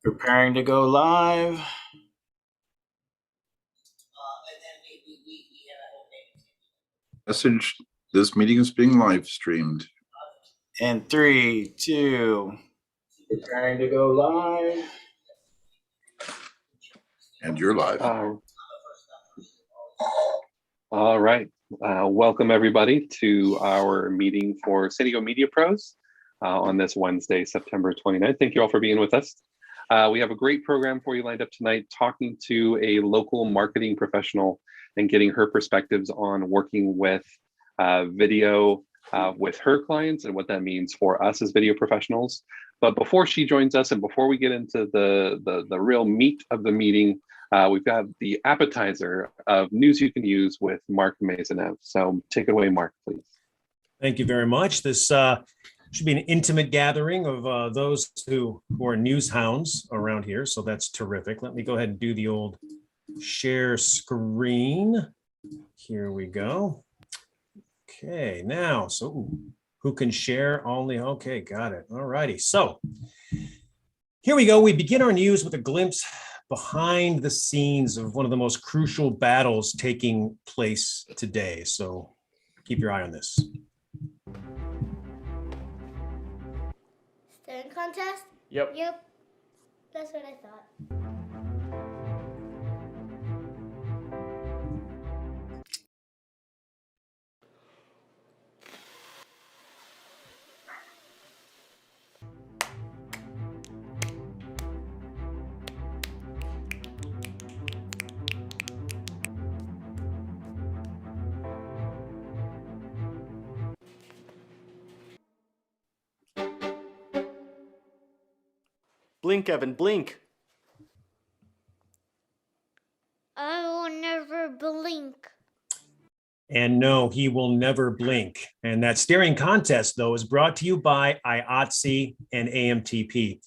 Preparing to go live. Message, this meeting is being live streamed. And 3, 2, preparing to go live. And you're live. All right. Welcome everybody to our meeting for CineGear Media Pros on this Wednesday, September 29th. Thank you all for being with us. We have a great program for you lined up tonight, talking to a local marketing professional and getting her perspectives on working with video with her clients and what that means for us as video professionals. But before she joins us and before we get into the real meat of the meeting, we've got the appetizer of news you can use with Mark Mazonev. So take it away, Mark, please. Thank you very much. This should be an intimate gathering of those who are news hounds around here. So that's terrific. Let me go ahead and do the old share screen. Here we go. Okay, now, so who can share only? Okay, got it. All righty. So here we go. We begin our news with a glimpse behind the scenes of one of the most crucial battles taking place today. So keep your eye on this. Staring contest? Yep. Yep. That's what I thought. Blink, Evan, blink. I will never blink. And no, he will never blink. And that staring contest, though, is brought to you by Ayatse and AMTP.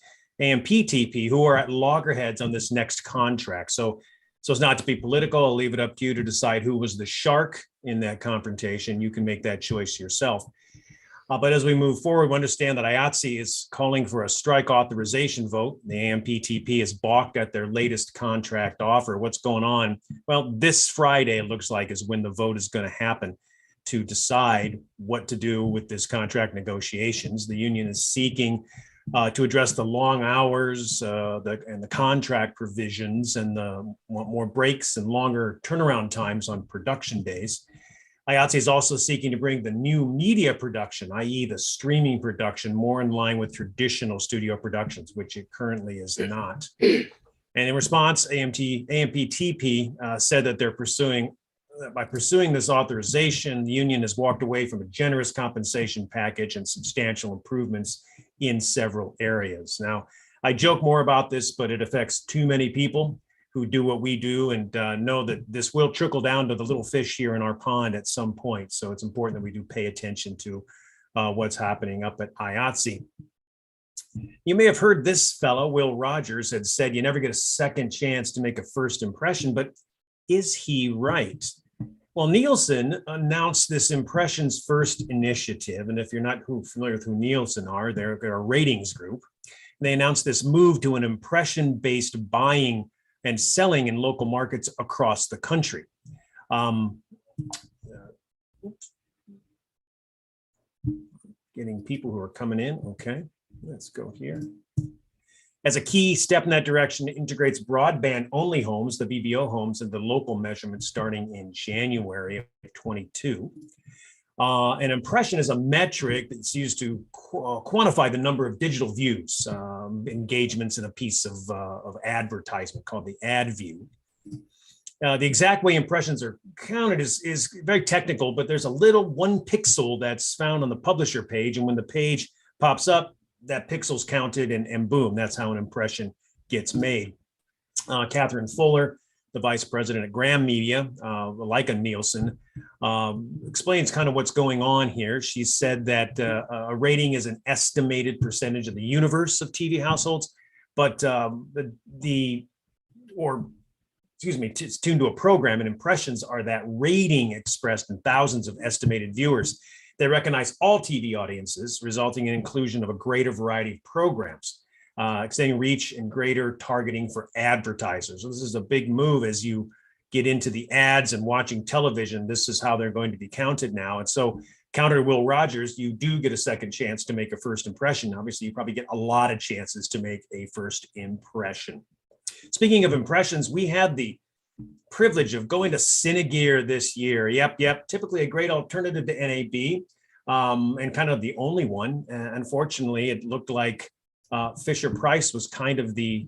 AMPTP, who are at loggerheads on this next contract. So as not to be political, I'll leave it up to you to decide who was the shark in that confrontation. You can make that choice yourself. But as we move forward, we understand that Ayatse is calling for a strike authorization vote. The AMPTP is balked at their latest contract offer. What's going on? Well, this Friday, it looks like, is when the vote is going to happen to decide what to do with this contract negotiations. The union is seeking to address the long hours and the contract provisions and want more breaks and longer turnaround times on production days. Ayatse is also seeking to bring the new media production, i.e. the streaming production, more in line with traditional studio productions, which it currently is not. And in response, AMPTP said that by pursuing this authorization, the union has walked away from a generous compensation package and substantial improvements in several areas. Now, I joke more about this, but it affects too many people who do what we do and know that this will trickle down to the little fish here in our pond at some point. So it's important that we do pay attention to what's happening up at Ayatse. You may have heard this fellow, Will Rogers, had said you never get a second chance to make a first impression, but is he right? Well, Nielsen announced this Impressions First initiative. And if you're not familiar with who Nielsen are, they're a ratings group. They announced this move to an impression-based buying and selling in local markets across the country. Getting people who are coming in. Okay, let's go here. As a key step in that direction, it integrates broadband-only homes, the VBO homes, into local measurements starting in January of 22. An impression is a metric that's used to quantify the number of digital views, engagements in a piece of advertisement called the ad view. The exact way impressions are counted is very technical, but there's a little 1 pixel that's found on the publisher page. And when the page pops up, that pixel's counted and boom, that's how an impression gets made. Catherine Fuller, the vice president at Graham Media, like a Nielsen, explains kind of what's going on here. She said that a rating is an estimated percentage of the universe of TV households, but it's tuned to a program, and impressions are that rating expressed in thousands of estimated viewers. They recognize all TV audiences, resulting in inclusion of a greater variety of programs. extending reach and greater targeting for advertisers. So this is a big move as you get into the ads and watching television. This is how they're going to be counted now. And so counter to Will Rogers, you do get a second chance to make a first impression. Obviously, you probably get a lot of chances to make a first impression. Speaking of impressions, we had the privilege of going to CineGear this year. Yep. Typically a great alternative to NAB, and kind of the only one. Unfortunately, it looked like Fisher Price was kind of the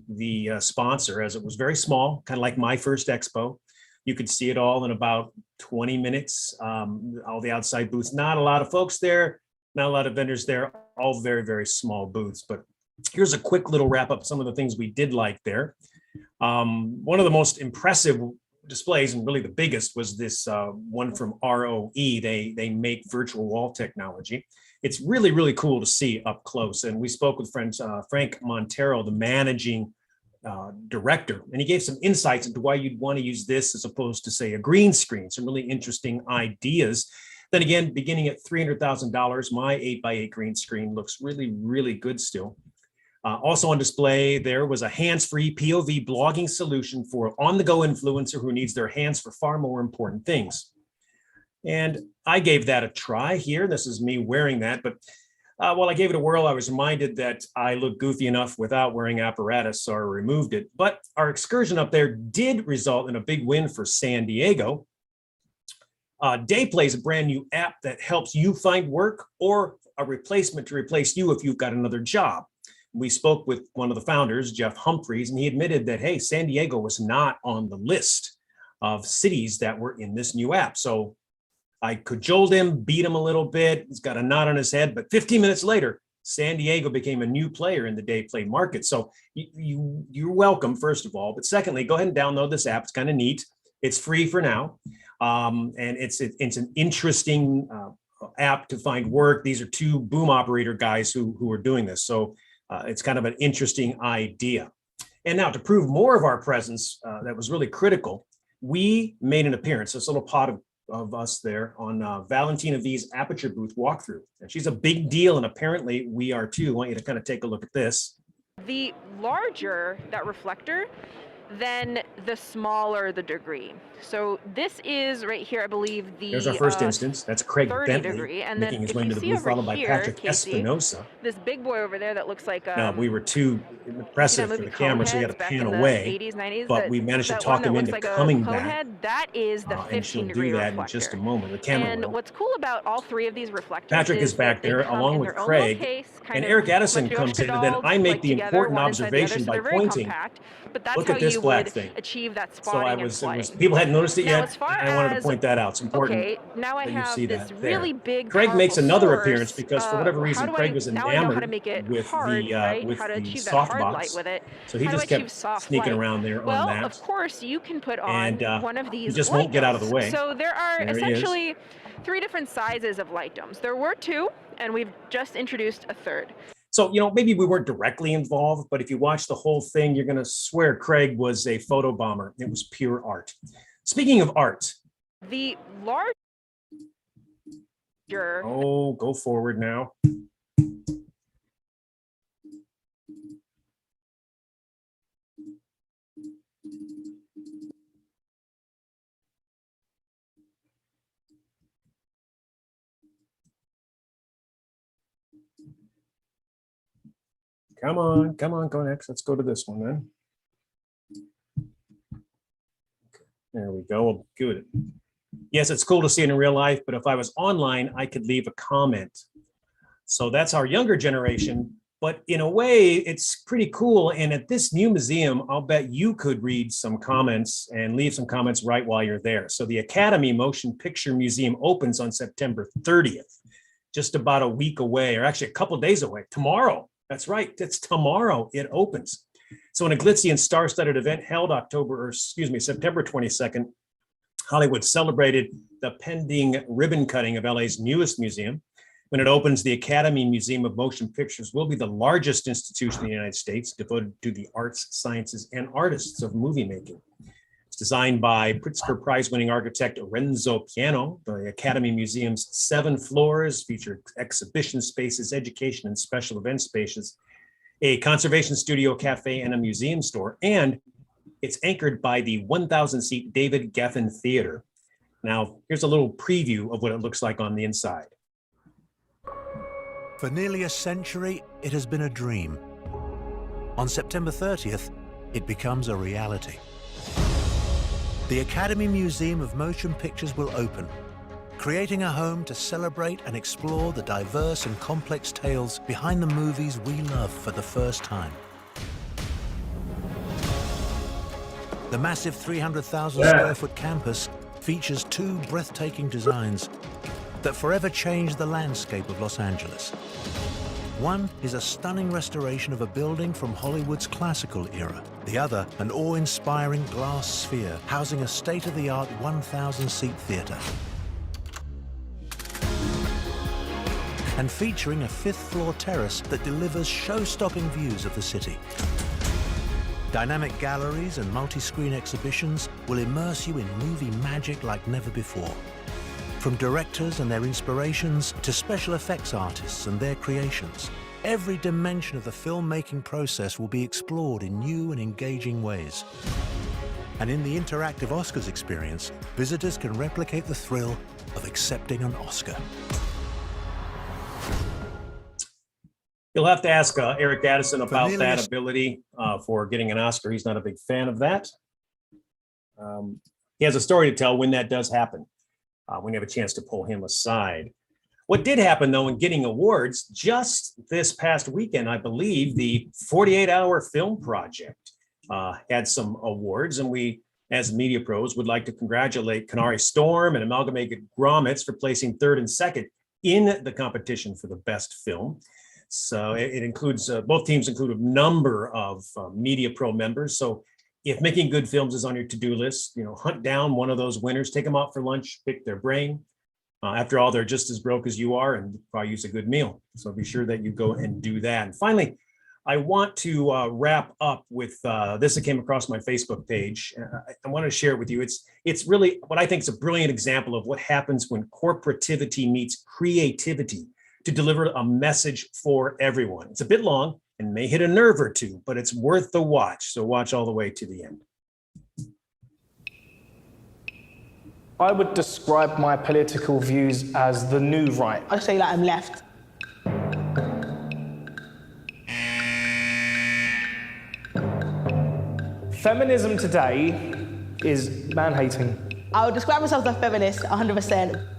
sponsor, as it was very small, kind of like my first expo. You could see it all in about 20 minutes. All the outside booths, not a lot of folks there, not a lot of vendors there, all very, very small booths. But here's a quick little wrap up, some of the things we did like there. One of the most impressive displays, and really the biggest, was this one from ROE. They make virtual wall technology. It's really, really cool to see up close. And we spoke with Frank Montero, the managing director, and he gave some insights into why you'd want to use this as opposed to, say, a green screen. Some really interesting ideas. Then again, beginning at $300,000, my 8x8 green screen looks really, really good still. Also on display, there was a hands-free POV blogging solution for on-the-go influencer who needs their hands for far more important things. And I gave that a try here. This is me wearing that, but while I gave it a whirl, I was reminded that I look goofy enough without wearing apparatus, so I removed it. But our excursion up there did result in a big win for San Diego. DayPlay is a brand new app that helps you find work or a replacement to replace you if you've got another job. We spoke with one of the founders, Jeff Humphreys, and he admitted that, hey, San Diego was not on the list of cities that were in this new app. So I cajoled him, beat him a little bit. He's got a nod on his head, but 15 minutes later, San Diego became a new player in the DayPlay market. So you're welcome, first of all. But secondly, go ahead and download this app. It's kind of neat. It's free for now. And it's an interesting app to find work. These are two boom operator guys who are doing this. So it's kind of an interesting idea. And now to prove more of our presence that was really critical, we made an appearance, this little pod of us there on Valentina V's Aperture booth walkthrough. And she's a big deal, and apparently we are too. I want you to kind of take a look at this. The larger that reflector, then the smaller the degree. So this is right here, I believe, the There's our first instance. That's Craig 30 Bentley degree. And making then his if way you into the see booth, over followed by here, Patrick Casey, Espinosa. this big boy over there that looks like Now, we were too impressive for the camera, so we had to pan away. 80s, 90s, but we managed to talk him into coming back. That is the 15 and she'll degree do that reflector. in just a moment. The camera And will. what's cool about all three of these reflectors Patrick is back there along with Craig, and Eric Addison comes in, and then I make the important observation by pointing, look at this black thing. Achieve that So spotting people hadn't noticed it Now, yet. as far I wanted to as- point that out. It's important. Okay, now I that you have see this that there. really big. Craig makes powerful another source. appearance because for whatever reason, How do Craig was now I know how to enamored make it with hard, the right? with How to the achieve that hard light softbox. with it. So he How to just achieve kept soft sneaking light? around there Well, on that. of course, you can put on And, one of these. he just won't get out of the light way. domes. So there are There he is. essentially 3 different sizes of light domes. There were 2, and we've just introduced a 3rd. So, maybe we weren't directly involved, but if you watch the whole thing, you're going to swear Craig was a photo bomber. It was pure art. Speaking of art. The larger. Oh, go forward now. Come on, go next. Let's go to this one then. There we go. Good. Yes, it's cool to see it in real life, but if I was online, I could leave a comment. So that's our younger generation, but in a way, it's pretty cool. And at this new museum, I'll bet you could read some comments and leave some comments right while you're there. So the Academy Motion Picture Museum opens on September 30th, just about a week away, or actually a couple of days away, tomorrow. That's right, it's tomorrow it opens. So in a glitzy and star-studded event held September 22nd, Hollywood celebrated the pending ribbon cutting of LA's newest museum. When it opens, the Academy Museum of Motion Pictures will be the largest institution in the United States devoted to the arts, sciences, and artists of movie making. It's designed by Pritzker Prize-winning architect Renzo Piano. The Academy Museum's 7 floors feature exhibition spaces, education and special event spaces, a conservation studio, cafe, and a museum store. And it's anchored by the 1,000-seat David Geffen Theater. Now, here's a little preview of what it looks like on the inside. For nearly a century, it has been a dream. On September 30th, it becomes a reality. The Academy Museum of Motion Pictures will open, creating a home to celebrate and explore the diverse and complex tales behind the movies we love for the first time. The massive 300,000 square foot campus features two breathtaking designs that forever changed the landscape of Los Angeles. One is a stunning restoration of a building from Hollywood's classical era. The other, an awe-inspiring glass sphere housing a state-of-the-art 1,000-seat theater. And featuring a fifth-floor terrace that delivers show-stopping views of the city. Dynamic galleries and multi-screen exhibitions will immerse you in movie magic like never before. From directors and their inspirations to special effects artists and their creations, every dimension of the filmmaking process will be explored in new and engaging ways. And in the interactive Oscars experience, visitors can replicate the thrill of accepting an Oscar. You'll have to ask Eric Addison about that ability for getting an Oscar. He's not a big fan of that. He has a story to tell when that does happen. When you have a chance to pull him aside. What did happen, though, in getting awards, just this past weekend, I believe, the 48-hour film project had some awards, and we, as media pros, would like to congratulate Canary Storm and Amalgamated Grommets for placing third and second in the competition for the best film. So it includes, both teams include a number of media pro members. So if making good films is on your to-do list, you know, hunt down one of those winners, take them out for lunch, pick their brain. After all, they're just as broke as you are and probably use a good meal. So be sure that you go and do that. And finally, I want to wrap up with this that came across my Facebook page. I want to share it with you. It's really what I think is a brilliant example of what happens when corporativity meets creativity to deliver a message for everyone. It's a bit long and may hit a nerve or two, but it's worth the watch. So watch all the way to the end. I would describe my political views as the new right. I'd say that I'm left. Feminism today is man-hating. I would describe myself as a feminist, 100%.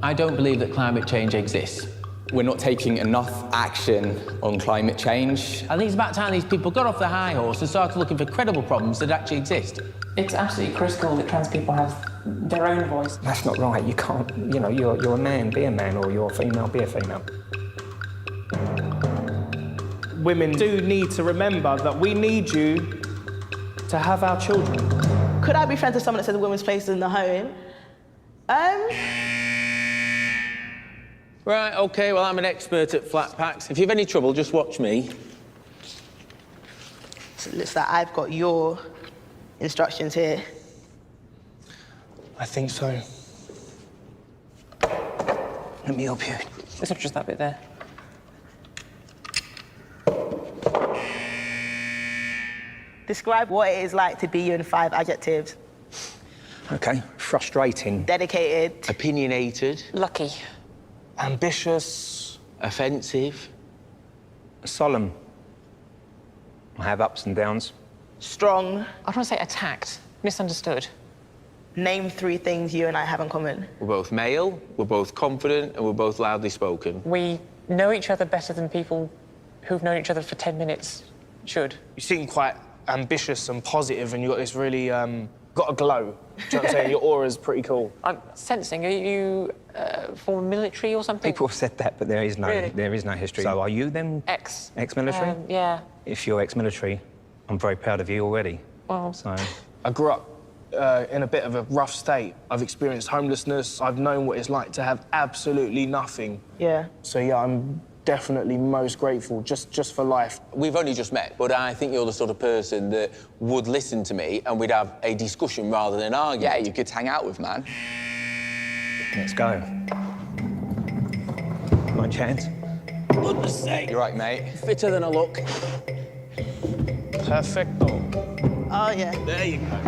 I don't believe that climate change exists. We're not taking enough action on climate change. I think it's about time these people got off the high horse and started looking for credible problems that actually exist. It's absolutely critical that trans people have their own voice. That's not right. You can't, you know, you're a man, be a man, or you're a female, be a female. Women do need to remember that we need you to have our children. Could I be friends with someone that says a woman's place is in the home? Right, okay, well, I'm an expert at flat packs. If you have any trouble, just watch me. So it looks like I've got your instructions here. I think so. Let me help you. It's not just that bit there. Describe what it is like to be you in 5 adjectives. Okay, frustrating. Dedicated. Opinionated. Lucky. Ambitious. Offensive. Solemn. I have ups and downs. Strong. I want to say attacked, misunderstood. Name 3 things you and I have in common. We're both male, we're both confident, and we're both loudly spoken. We know each other better than people who've known each other for 10 minutes should. You seem quite ambitious and positive, and you've got this really, got a glow. Do you know what I'm saying? Your aura's pretty cool. I'm sensing, are you former military or something? People have said that, but there is no history. So are you then ex-military? Yeah. If you're ex-military, I'm very proud of you already. Well, so I grew up in a bit of a rough state. I've experienced homelessness. I've known what it's like to have absolutely nothing. Yeah. So yeah, I'm definitely most grateful just for life. We've only just met, but I think you're the sort of person that would listen to me and we'd have a discussion rather than an argument. Yeah, you could hang out with, man. Let's go. My chance. Goodness sake. You're right, mate. Fitter than I look. Perfecto. Oh, yeah. There you go.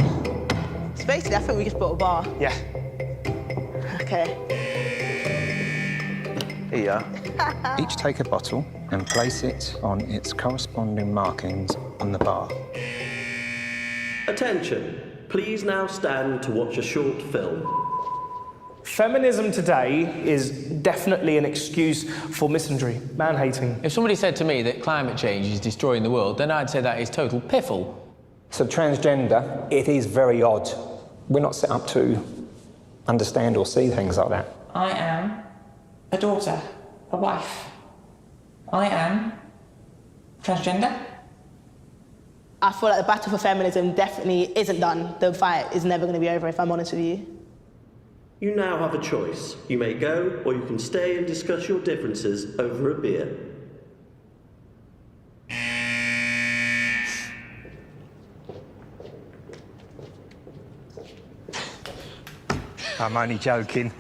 So basically, I think we just built a bar. Yeah. Okay. Here, each take a bottle and place it on its corresponding markings on the bar. Attention, please now stand to watch a short film. Feminism today is definitely an excuse for misandry, man-hating. If somebody said to me that climate change is destroying the world, then I'd say that is total piffle. So transgender, it is very odd. We're not set up to understand or see things like that. I am a daughter, a wife. I am transgender. I feel like the battle for feminism definitely isn't done. The fight is never going to be over, if I'm honest with you. You now have a choice. You may go, or you can stay and discuss your differences over a beer. I'm only joking.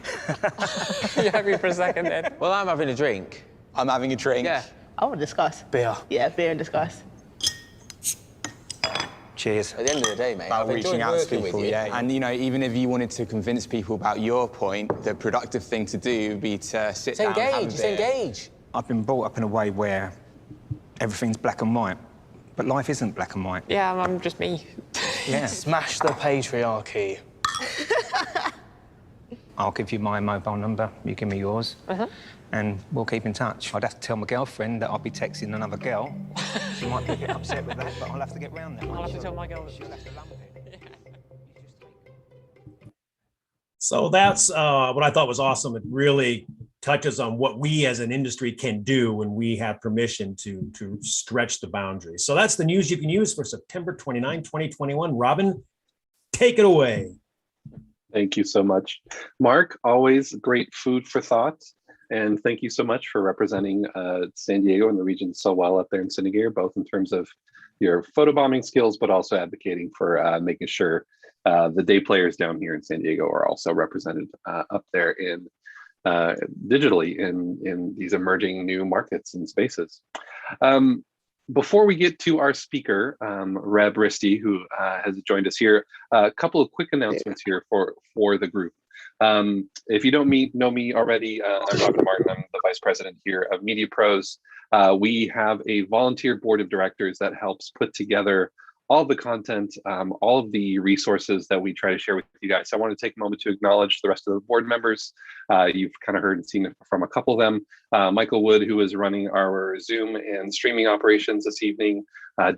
You had me for a second then. Well, I'm having a drink. I'm having a drink. Yeah. I want to discuss. Beer. Yeah, beer and discuss. Cheers. At the end of the day, mate, About I've reaching enjoyed out to working people, with you. yeah. And, you know, even if you wanted to convince people about your point, the productive thing to do would be to sit down and have a Engage, beer. engage. I've been brought up in a way where everything's black and white, but life isn't black and white. Yeah, I'm just me. Yeah. Smash the patriarchy. I'll give you my mobile number, you give me yours, and we'll keep in touch. I'd have to tell my girlfriend that I'll be texting another girl. She might get upset with that, but I'll have to get round there. I'll have to tell my girl that she'll have to lump it. So that's what I thought was awesome. It really touches on what we as an industry can do when we have permission to stretch the boundaries. So that's the news you can use for September 29, 2021. Robin, take it away. Thank you so much. Mark, always great food for thought. And thank you so much for representing San Diego and the region so well up there in CineGear, both in terms of your photobombing skills, but also advocating for making sure the day players down here in San Diego are also represented up there in digitally in these emerging new markets and spaces. Before we get to our speaker, Reb Risti, who has joined us here, a couple of quick announcements here for the group. If you don't know me already, I'm Robin Martin. I'm the Vice President here of Media Pros. We have a volunteer board of directors that helps put together all the content, all of the resources that we try to share with you guys. So I want to take a moment to acknowledge the rest of the board members. You've kind of heard and seen from a couple of them. Michael Wood, who is running our Zoom and streaming operations this evening.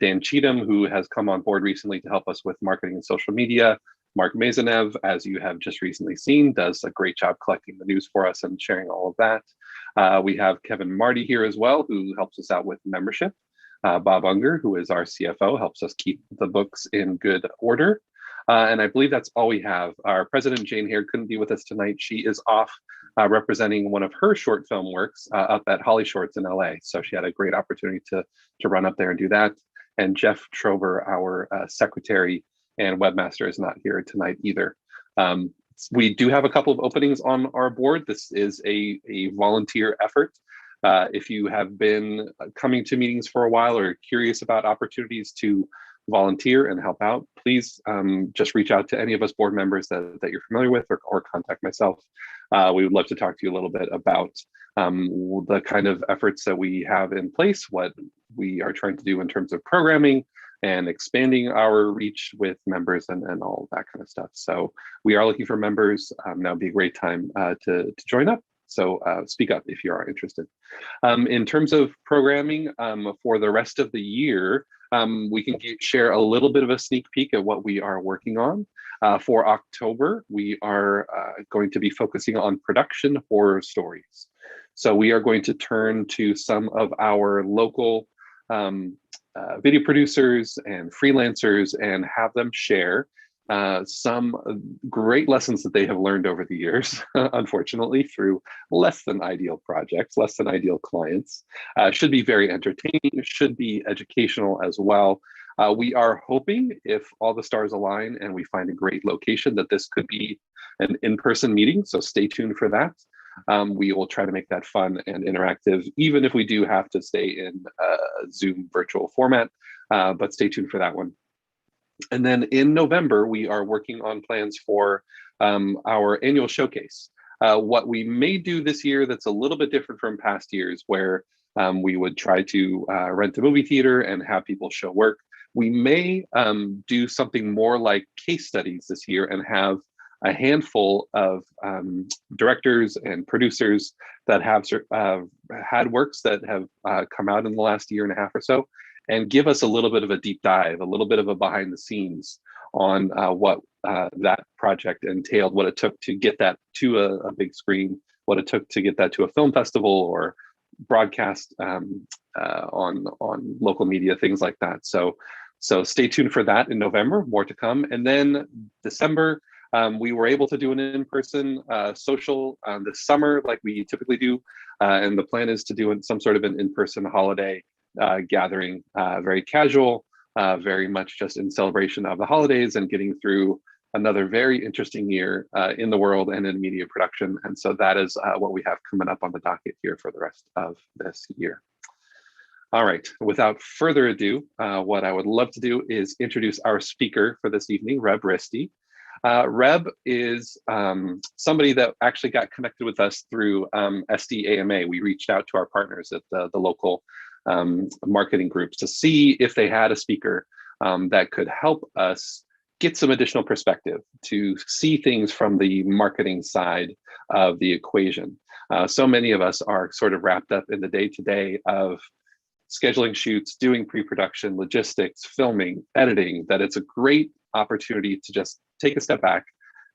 Dan Cheatham, who has come on board recently to help us with marketing and social media. Mark Mazanev, as you have just recently seen, does a great job collecting the news for us and sharing all of that. We have Kevin Marty here as well, who helps us out with membership. Bob Unger, who is our CFO, helps us keep the books in good order. And I believe that's all we have. Our president, Jane Hare, couldn't be with us tonight. She is off representing one of her short film works up at Holly Shorts in LA. So she had a great opportunity to run up there and do that. And Jeff Trover, our secretary and webmaster, is not here tonight either. We do have a couple of openings on our board. This is a volunteer effort. If you have been coming to meetings for a while or curious about opportunities to volunteer and help out, please just reach out to any of us board members that you're familiar with or contact myself. We would love to talk to you a little bit about the kind of efforts that we have in place, what we are trying to do in terms of programming and expanding our reach with members and all of that kind of stuff. So we are looking for members. Now would be a great time to join up. So speak up if you are interested. In terms of programming for the rest of the year, we can share a little bit of a sneak peek at what we are working on. For October, we are going to be focusing on production horror stories. So we are going to turn to some of our local video producers and freelancers and have them share some great lessons that they have learned over the years, unfortunately, through less than ideal projects, less than ideal clients. Should be very entertaining, should be educational as well. We are hoping, if all the stars align and we find a great location, that this could be an in-person meeting, so stay tuned for that. We will try to make that fun and interactive, even if we do have to stay in Zoom virtual format, but stay tuned for that one. And then in November, we are working on plans for our annual showcase. What we may do this year that's a little bit different from past years, where we would try to rent a movie theater and have people show work. We may do something more like case studies this year and have a handful of directors and producers that have had works that have come out in the last year and a half or so, and give us a little bit of a deep dive, a little bit of a behind the scenes on what that project entailed, what it took to get that to a big screen, what it took to get that to a film festival or broadcast on local media, things like that. So stay tuned for that in November, more to come. And then December, we were able to do an in-person social this summer like we typically do. And the plan is to do some sort of an in-person holiday gathering, very casual, very much just in celebration of the holidays and getting through another very interesting year in the world and in media production. And so that is what we have coming up on the docket here for the rest of this year. All right, without further ado, what I would love to do is introduce our speaker for this evening, Reb Risti. Reb is somebody that actually got connected with us through SDAMA. We reached out to our partners at the local marketing groups to see if they had a speaker that could help us get some additional perspective, to see things from the marketing side of the equation. So many of us are sort of wrapped up in the day-to-day of scheduling shoots, doing pre-production, logistics, filming, editing, that it's a great opportunity to just take a step back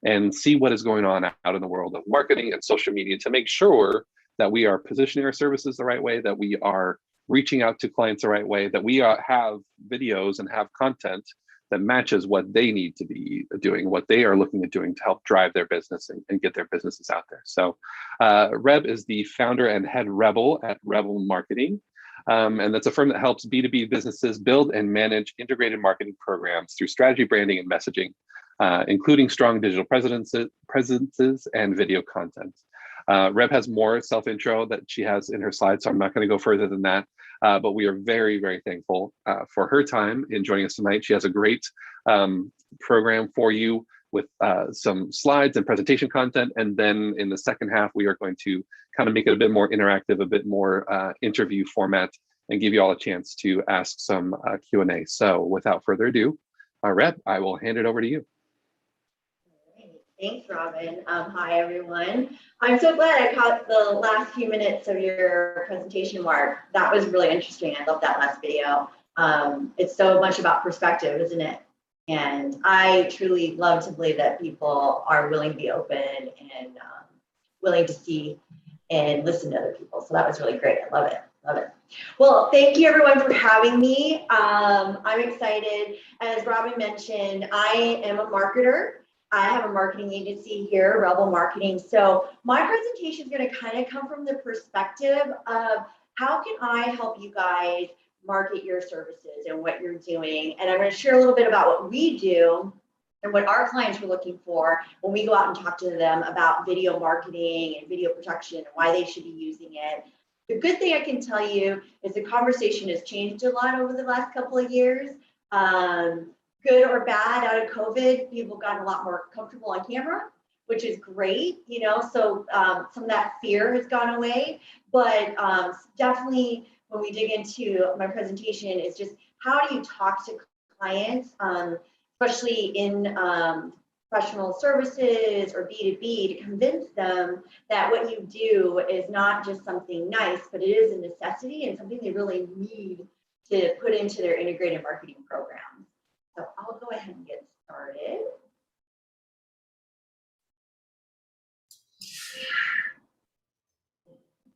and see what is going on out in the world of marketing and social media to make sure that we are positioning our services the right way, that we are reaching out to clients the right way, that we have videos and have content that matches what they need to be doing, what they are looking at doing to help drive their business and get their businesses out there. So Reb is the founder and head Rebel at Rebel Marketing. And that's a firm that helps B2B businesses build and manage integrated marketing programs through strategy, branding, and messaging, including strong digital presences and video content. Reb has more self-intro that she has in her slides, so I'm not going to go further than that. But we are very, very thankful for her time in joining us tonight. She has a great program for you with some slides and presentation content. And then in the second half, we are going to kind of make it a bit more interactive, a bit more interview format, and give you all a chance to ask some Q&A. So without further ado, Reb, I will hand it over to you. Thanks, Robin. Hi, everyone. I'm so glad I caught the last few minutes of your presentation, Mark. That was really interesting. I love that last video. It's so much about perspective, isn't it? And I truly love to believe that people are willing to be open and willing to see and listen to other people. So that was really great. I love it. Love it. Well, thank you everyone for having me. I'm excited. As Robin mentioned, I am a marketer. I have a marketing agency here, Rebel Marketing. So my presentation is going to kind of come from the perspective of how can I help you guys market your services and what you're doing. And I'm going to share a little bit about what we do and what our clients are looking for when we go out and talk to them about video marketing and video production and why they should be using it. The good thing I can tell you is the conversation has changed a lot over the last couple of years. Good or bad, out of COVID, people got a lot more comfortable on camera, which is great, you know, so some of that fear has gone away. But definitely when we dig into my presentation is just how do you talk to clients, especially in professional services or B2B, to convince them that what you do is not just something nice, but it is a necessity and something they really need to put into their integrated marketing program. So I'll go ahead and get started.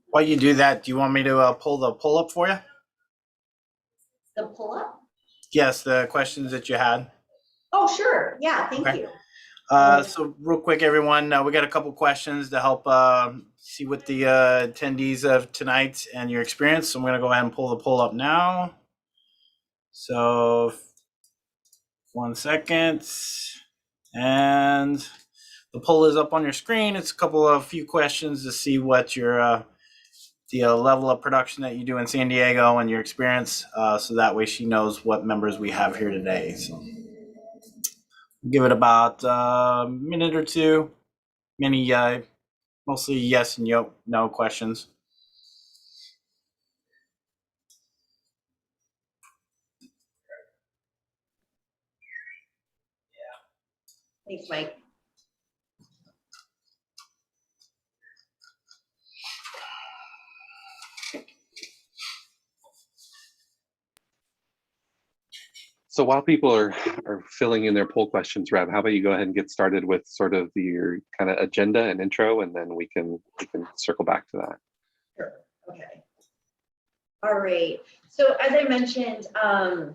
While you do that, do you want me to pull the poll up for you? The pull up? Yes, the questions that you had. Oh, sure. Yeah, thank you. So real quick, everyone, we got a couple questions to help see what the attendees of tonight and your experience. So I'm going to go ahead and pull the poll up now. So 1 second. And the poll is up on your screen. It's a few questions to see what your the level of production that you do in San Diego and your experience. So that way she knows what members we have here today. So give it about a minute or two. Many, mostly yes and no questions. Thanks, Mike. So while people are filling in their poll questions, Reb, how about you go ahead and get started with sort of your kind of agenda and intro, and then we can circle back to that. Sure. Okay. All right. So as I mentioned, I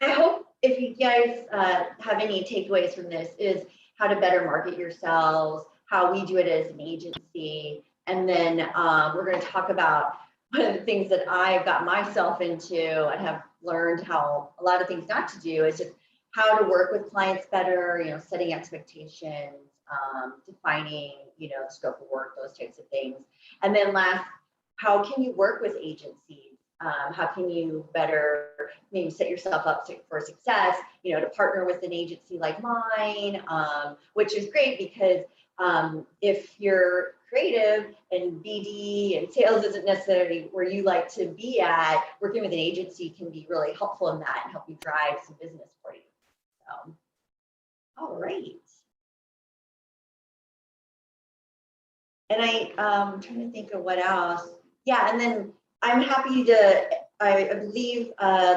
hope if you guys have any takeaways from this is how to better market yourselves, how we do it as an agency, and then we're going to talk about one of the things that I've got myself into and have learned how a lot of things not to do is just how to work with clients better, you know, setting expectations, defining, you know, the scope of work, those types of things. And then last, how can you work with agencies? How can you better maybe set yourself up for success, you know, to partner with an agency like mine, which is great because if you're creative and BD and sales isn't necessarily where you like to be at, working with an agency can be really helpful in that and help you drive some business for you. So, all right. And I'm trying to think of what else. Yeah, and then I'm happy to, I believe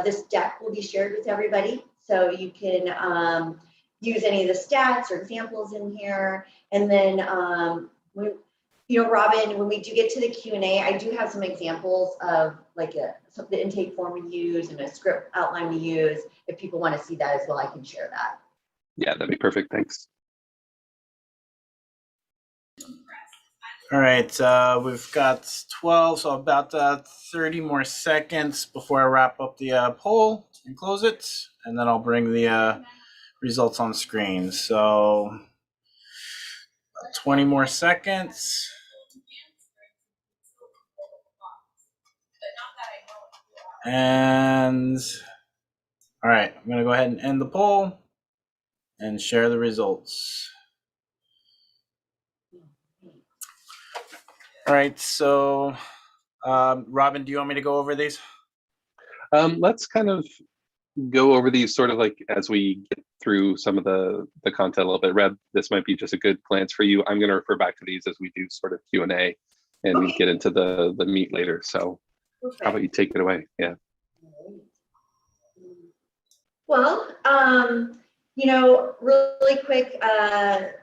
this deck will be shared with everybody. So you can use any of the stats or examples in here. And then, you know, Robin, when we do get to the Q&A, I do have some examples of like the intake form we use and a script outline we use. If people want to see that as well, I can share that. Yeah, that'd be perfect. Thanks. All right, we've got 12, so about 30 more seconds before I wrap up the poll and close it, and then I'll bring the results on screen. So 20 more seconds. And all right, I'm gonna go ahead and end the poll and share the results. All right, so Robin, do you want me to go over these? Let's kind of go over these sort of like as we get through some of the content a little bit. Reb, this might be just a good glance for you. I'm going to refer back to these as we do sort of Q&A and we get into the meat later. So how about you take it away? Yeah. Well, you know, really quick,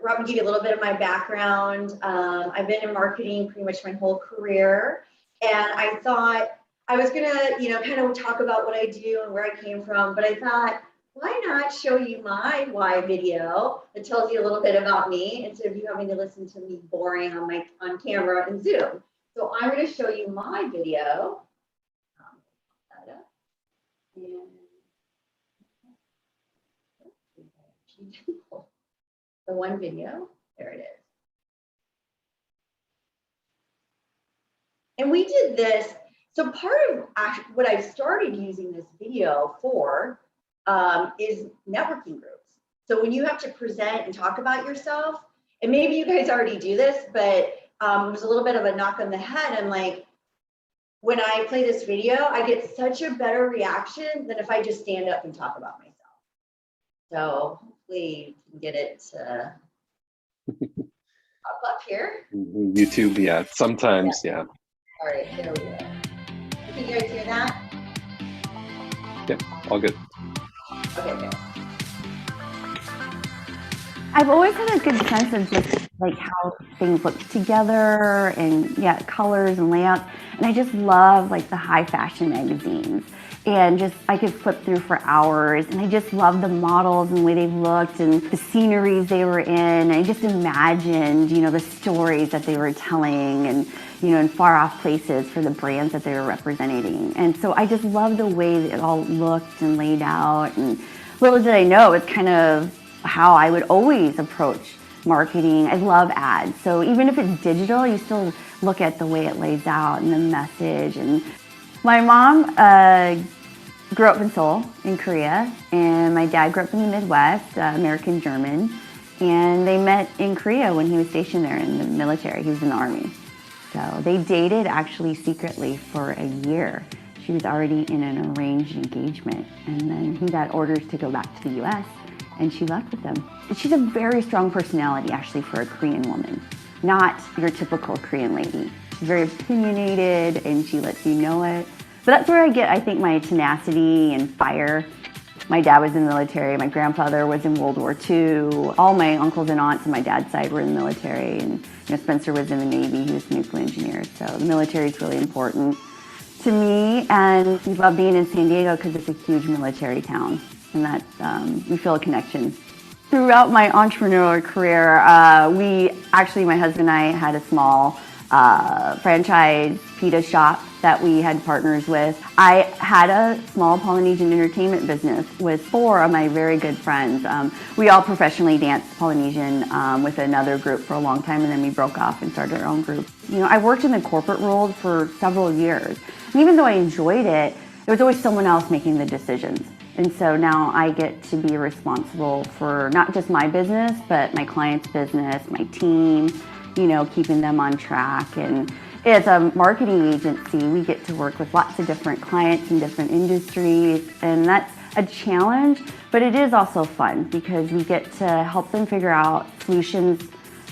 Robin gave you a little bit of my background. I've been in marketing pretty much my whole career. And I thought I was gonna, you know, kind of talk about what I do and where I came from, but I thought, why not show you my why video that tells you a little bit about me instead of you having to listen to me boring on camera and Zoom. So I'm gonna show you my video. The one video, there it is. And we did this. So part of what I've started using this video for is networking groups. So when you have to present and talk about yourself, and maybe you guys already do this, but it was a little bit of a knock on the head. I'm like, when I play this video, I get such a better reaction than if I just stand up and talk about myself. So hopefully you can get it up here. YouTube, yeah, sometimes, yeah. All right, there we go. Can you guys hear that? Yeah, all good. Okay, good. I've always had a good sense of just like how things look together and yeah, colors and layouts. And I just love like the high fashion magazines. and just I could flip through for hours, and I just loved the models and the way they looked and the sceneries they were in. I just imagined, you know, the stories that they were telling, and you know, in far off places for the brands that they were representing. And so I just loved the way that it all looked and laid out. And little did I know, it's kind of how I would always approach marketing. I love ads, so even if it's digital, you still look at the way it lays out and the message. And my mom grew up in Seoul, in Korea, and my dad grew up in the Midwest, American German, and they met in Korea when he was stationed there in the military. He was in the Army. So they dated actually secretly for a year. She was already in an arranged engagement, and then he got orders to go back to the US, and she left with him. She's a very strong personality actually for a Korean woman, not your typical Korean lady. She's very opinionated, and she lets you know it. But that's where I get, I think, my tenacity and fire. My dad was in the military. My grandfather was in World War II. All my uncles and aunts on my dad's side were in the military. And you know, Spencer was in the Navy. He was a nuclear engineer. So the military is really important to me. And we love being in San Diego because it's a huge military town. And that we feel a connection. Throughout my entrepreneurial career, my husband and I had a small franchise pita shop that we had partners with. I had a small Polynesian entertainment business with 4 of my very good friends. We all professionally danced Polynesian with another group for a long time, and then we broke off and started our own group. You know, I worked in the corporate world for several years, and even though I enjoyed it, there was always someone else making the decisions. And so now I get to be responsible for not just my business, but my client's business, my team, you know, keeping them on track. And as a marketing agency, we get to work with lots of different clients in different industries, and that's a challenge, but it is also fun because we get to help them figure out solutions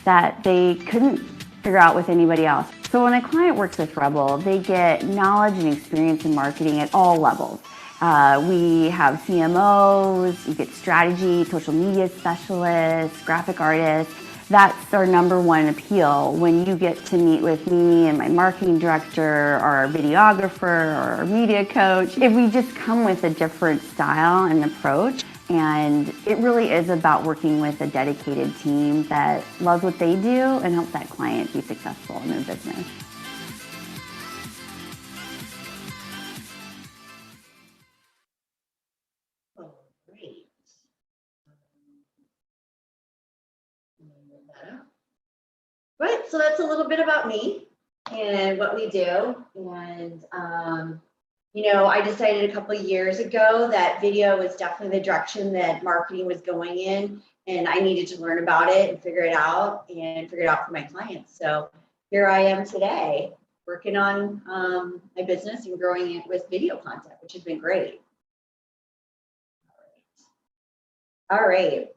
that they couldn't figure out with anybody else. So when a client works with Rebel, they get knowledge and experience in marketing at all levels. We have CMOs, you get strategy, social media specialists, graphic artists. That's our #1 appeal when you get to meet with me and my marketing director or our videographer or our media coach. If we just come with a different style and approach, and it really is about working with a dedicated team that loves what they do and helps that client be successful in their business. Right, so that's a little bit about me and what we do. And, you know, I decided a couple of years ago that video was definitely the direction that marketing was going in, and I needed to learn about it and figure it out for my clients. So here I am today working on my business and growing it with video content, which has been great. All right.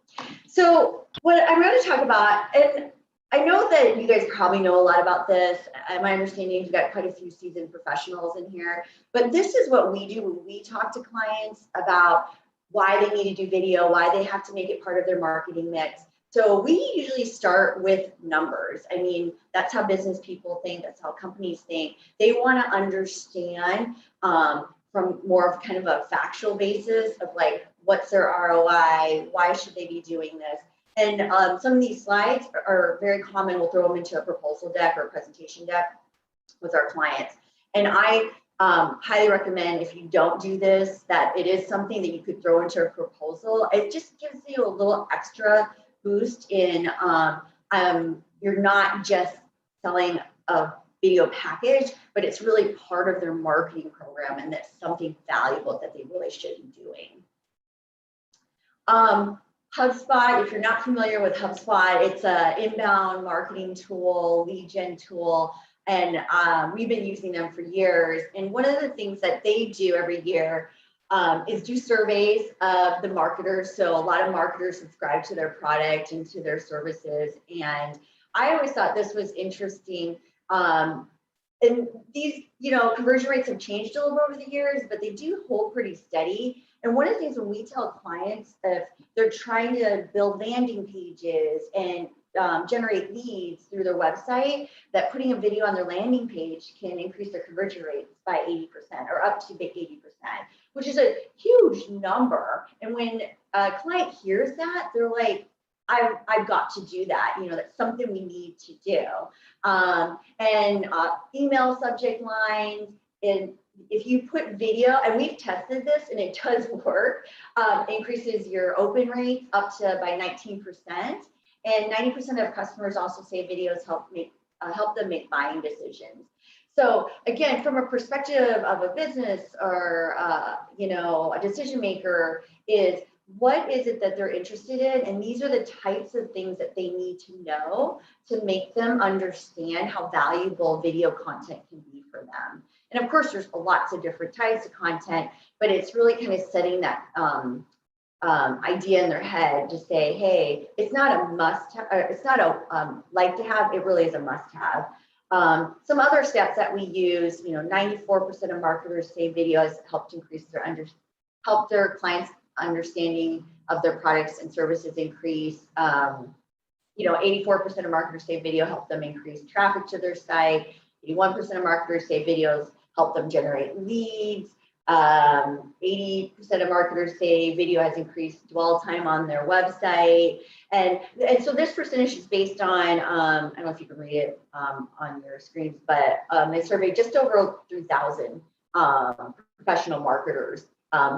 So what I'm going to talk about, and I know that you guys probably know a lot about this. My understanding is you've got quite a few seasoned professionals in here, but this is what we do when we talk to clients about why they need to do video, why they have to make it part of their marketing mix. So we usually start with numbers. I mean, that's how business people think, that's how companies think. They want to understand from more of kind of a factual basis of like, what's their ROI? Why should they be doing this? And some of these slides are very common. We'll throw them into a proposal deck or a presentation deck with our clients. And I highly recommend, if you don't do this, that it is something that you could throw into a proposal. It just gives you a little extra boost in you're not just selling a video package, but it's really part of their marketing program, and that's something valuable that they really should be doing. HubSpot, if you're not familiar with HubSpot, it's an inbound marketing tool, lead gen tool, and we've been using them for years. And one of the things that they do every year is do surveys of the marketers. So a lot of marketers subscribe to their product and to their services. And I always thought this was interesting. And these, you know, conversion rates have changed a little bit over the years, but they do hold pretty steady. And one of the things when we tell clients, if they're trying to build landing pages and generate leads through their website, that putting a video on their landing page can increase their conversion rates by 80% or up to 80%, which is a huge number. And when a client hears that, they're like, I've got to do that. You know, that's something we need to do. Email subject lines, and if you put video, and we've tested this and it does work, increases your open rates up to by 19%. And 90% of customers also say videos help them make buying decisions. So again, from a perspective of a business or you know, a decision maker, is what is it that they're interested in? And these are the types of things that they need to know to make them understand how valuable video content can be for them. And of course, there's lots of different types of content, but it's really kind of setting that idea in their head to say, hey, it's not a must have, it's not a like to have, it really is a must have. Some other steps that we use, you know, 94% of marketers say video has helped increase help their clients' understanding of their products and services increase. You know, 84% of marketers say video helped them increase traffic to their site. 81% of marketers say videos help them generate leads. 80% of marketers say video has increased dwell time on their website. And so this percentage is based on, I don't know if you can read it on your screens, but they surveyed just over 3,000 professional marketers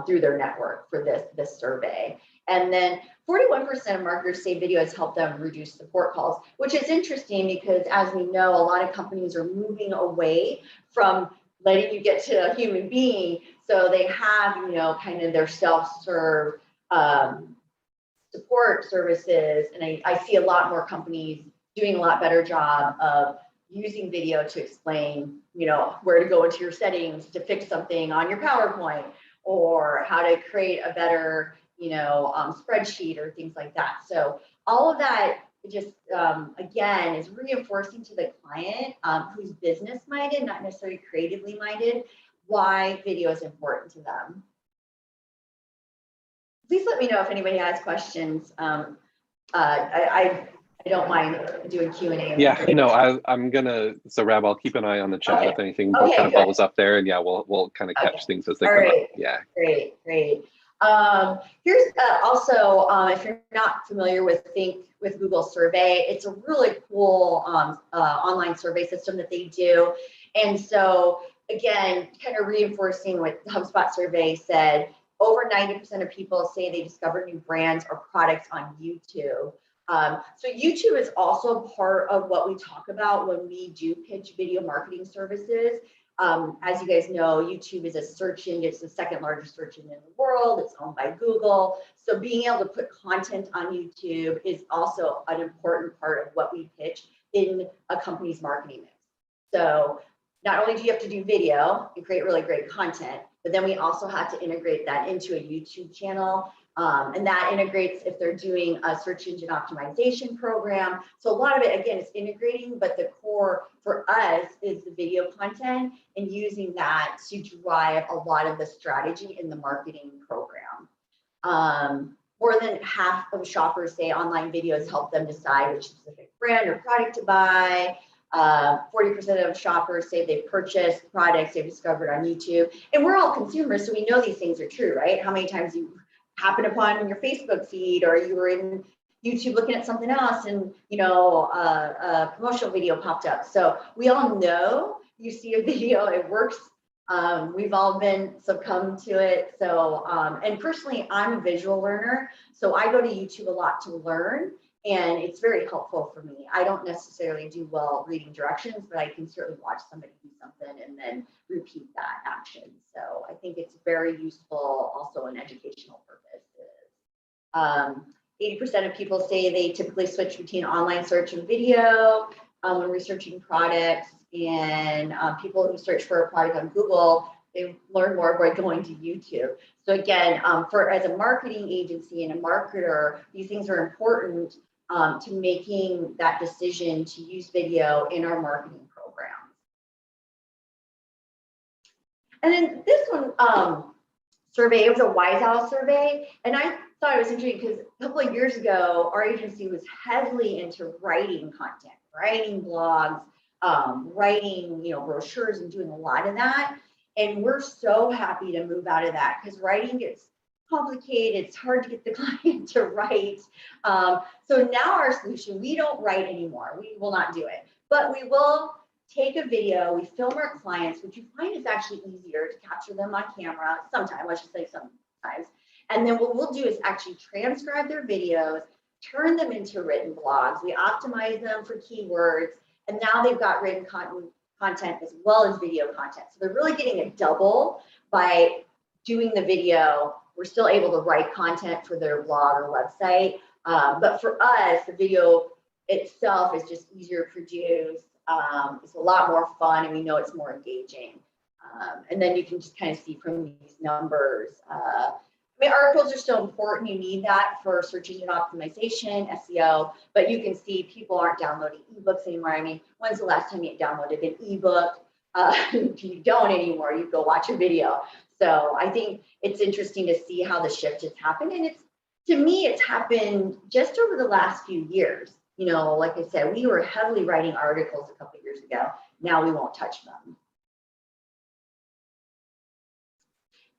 through their network for this survey. And then 41% of marketers say video has helped them reduce support calls, which is interesting because, as we know, a lot of companies are moving away from letting you get to a human being. So they have, you know, kind of their self-serve support services. And I see a lot more companies doing a lot better job of using video to explain, you know, where to go into your settings to fix something on your PowerPoint, or how to create a better, you know, spreadsheet or things like that. So all of that just, again, is reinforcing to the client who's business minded, not necessarily creatively minded, why video is important to them. Please let me know if anybody has questions. I don't mind doing Q&A. Yeah, no, I'm gonna, so Rab, I'll keep an eye on the chat if anything kind of good. bubbles up there, and yeah, we'll kind of catch things as they come up. Yeah. Great. Here's also, if you're not familiar with Google Survey, it's a really cool online survey system that they do. And so again, kind of reinforcing what the Hubspot survey said, over 90% of people say they discover new brands or products on YouTube. So YouTube is also part of what we talk about when we do pitch video marketing services. As you guys know, YouTube is a search engine. It's the second largest search engine in the world. It's owned by Google. So being able to put content on YouTube is also an important part of what we pitch in a company's marketing mix. So not only do you have to do video and create really great content, but then we also have to integrate that into a YouTube channel. And that integrates if they're doing a search engine optimization program. So a lot of it, again, is integrating, but the core for us is the video content and using that to drive a lot of the strategy in the marketing program. More than half of shoppers say online videos help them decide which specific brand or product to buy. 40% of shoppers say they've purchased products they've discovered on YouTube. And we're all consumers, so we know these things are true, right? How many times you happen upon your Facebook feed, or you were in YouTube looking at something else and, you know, a promotional video popped up. So we all know you see a video, it works. We've all been succumbed to it. So, and personally, I'm a visual learner. So I go to YouTube a lot to learn, and it's very helpful for me. I don't necessarily do well reading directions, but I can certainly watch somebody do something and then repeat that action. So I think it's very useful also in educational purposes. 80% of people say they typically switch between online search and video when researching products, and people who search for a product on Google, they learn more by going to YouTube. So again, as a marketing agency and a marketer, these things are important to making that decision to use video in our marketing programs. And then this one survey, it was a Wise Owl survey, and thought it was interesting because a couple of years ago, our agency was heavily into writing content, writing blogs, writing, brochures and doing a lot of that. And we're so happy to move out of that because writing gets complicated. It's hard to get the client to write. So now our solution, we don't write anymore. We will not do it, but we will take a video. We film our clients, which you find is actually easier to capture them on camera. Sometimes, I should say sometimes. And then what we'll do is actually transcribe their videos, turn them into written blogs. We optimize them for keywords. And now they've got written content as well as video content. So they're really getting a double by doing the video. We're still able to write content for their blog or website. But for us, the video itself is just easier to produce. It's a lot more fun and we know it's more engaging. And then you can just kind of see from these numbers. Articles are still important. You need that for search engine optimization, SEO, but you can see people aren't downloading ebooks anymore. I mean, when's the last time you downloaded an ebook? You don't anymore. You go watch a video. So I think it's interesting to see how the shift has happened. And to me, it's happened just over the last few years. Like I said, we were heavily writing articles a couple of years ago. Now we won't touch them.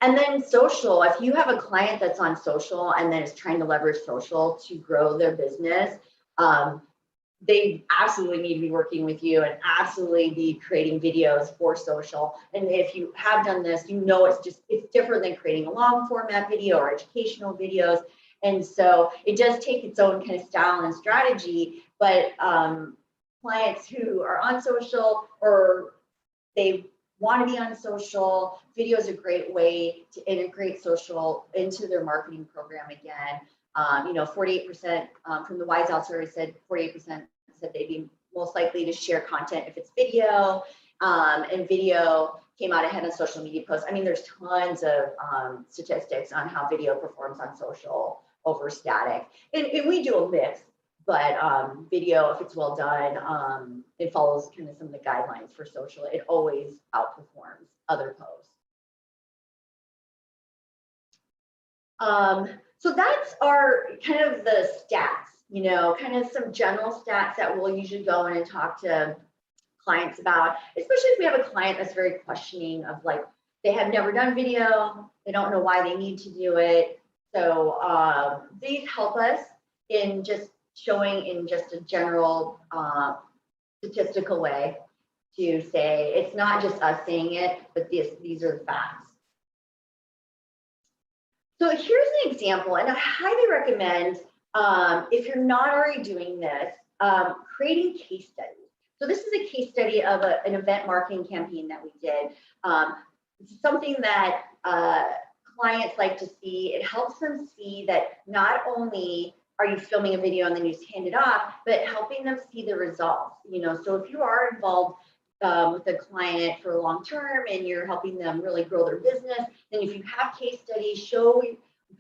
And then social, if you have a client that's on social and then is trying to leverage social to grow their business, they absolutely need to be working with you and absolutely be creating videos for social. And if you have done this, it's different than creating a long format video or educational videos. And so it does take its own kind of style and strategy, but clients who are on social or they want to be on social, video is a great way to integrate social into their marketing program again. 48% from the Wise Out survey said 48% said they'd be most likely to share content if it's video, and video came out ahead on social media posts. I mean, there's tons of statistics on how video performs on social over static. And we do a mix, but video, if it's well done, it follows kind of some of the guidelines for social. It always outperforms other posts. So that's our kind of the stats, kind of some general stats that we'll usually go in and talk to clients about, especially if we have a client that's very questioning of like, they have never done video, they don't know why they need to do it. So these help us in just showing in just a general statistical way to say, it's not just us saying it, but these are the facts. So here's an example, and I highly recommend, if you're not already doing this, creating case studies. So this is a case study of an event marketing campaign that we did. It's something that clients like to see. It helps them see that not only are you filming a video and then you just hand it off, but helping them see the results. So if you are involved with a client for long term and you're helping them really grow their business, then if you have case studies, show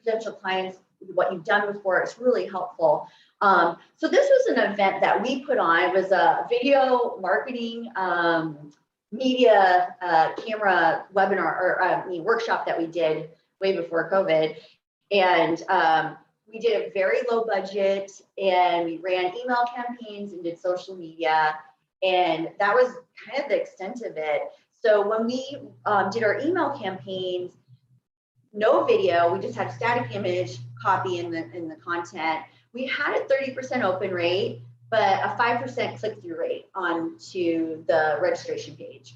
potential clients what you've done before, it's really helpful. So this was an event that we put on. It was a video marketing media camera webinar or workshop that we did way before COVID. And we did a very low budget and we ran email campaigns and did social media. And that was kind of the extent of it. So when we did our email campaigns, no video, we just had static image copy in the content. We had a 30% open rate, but a 5% click-through rate onto the registration page.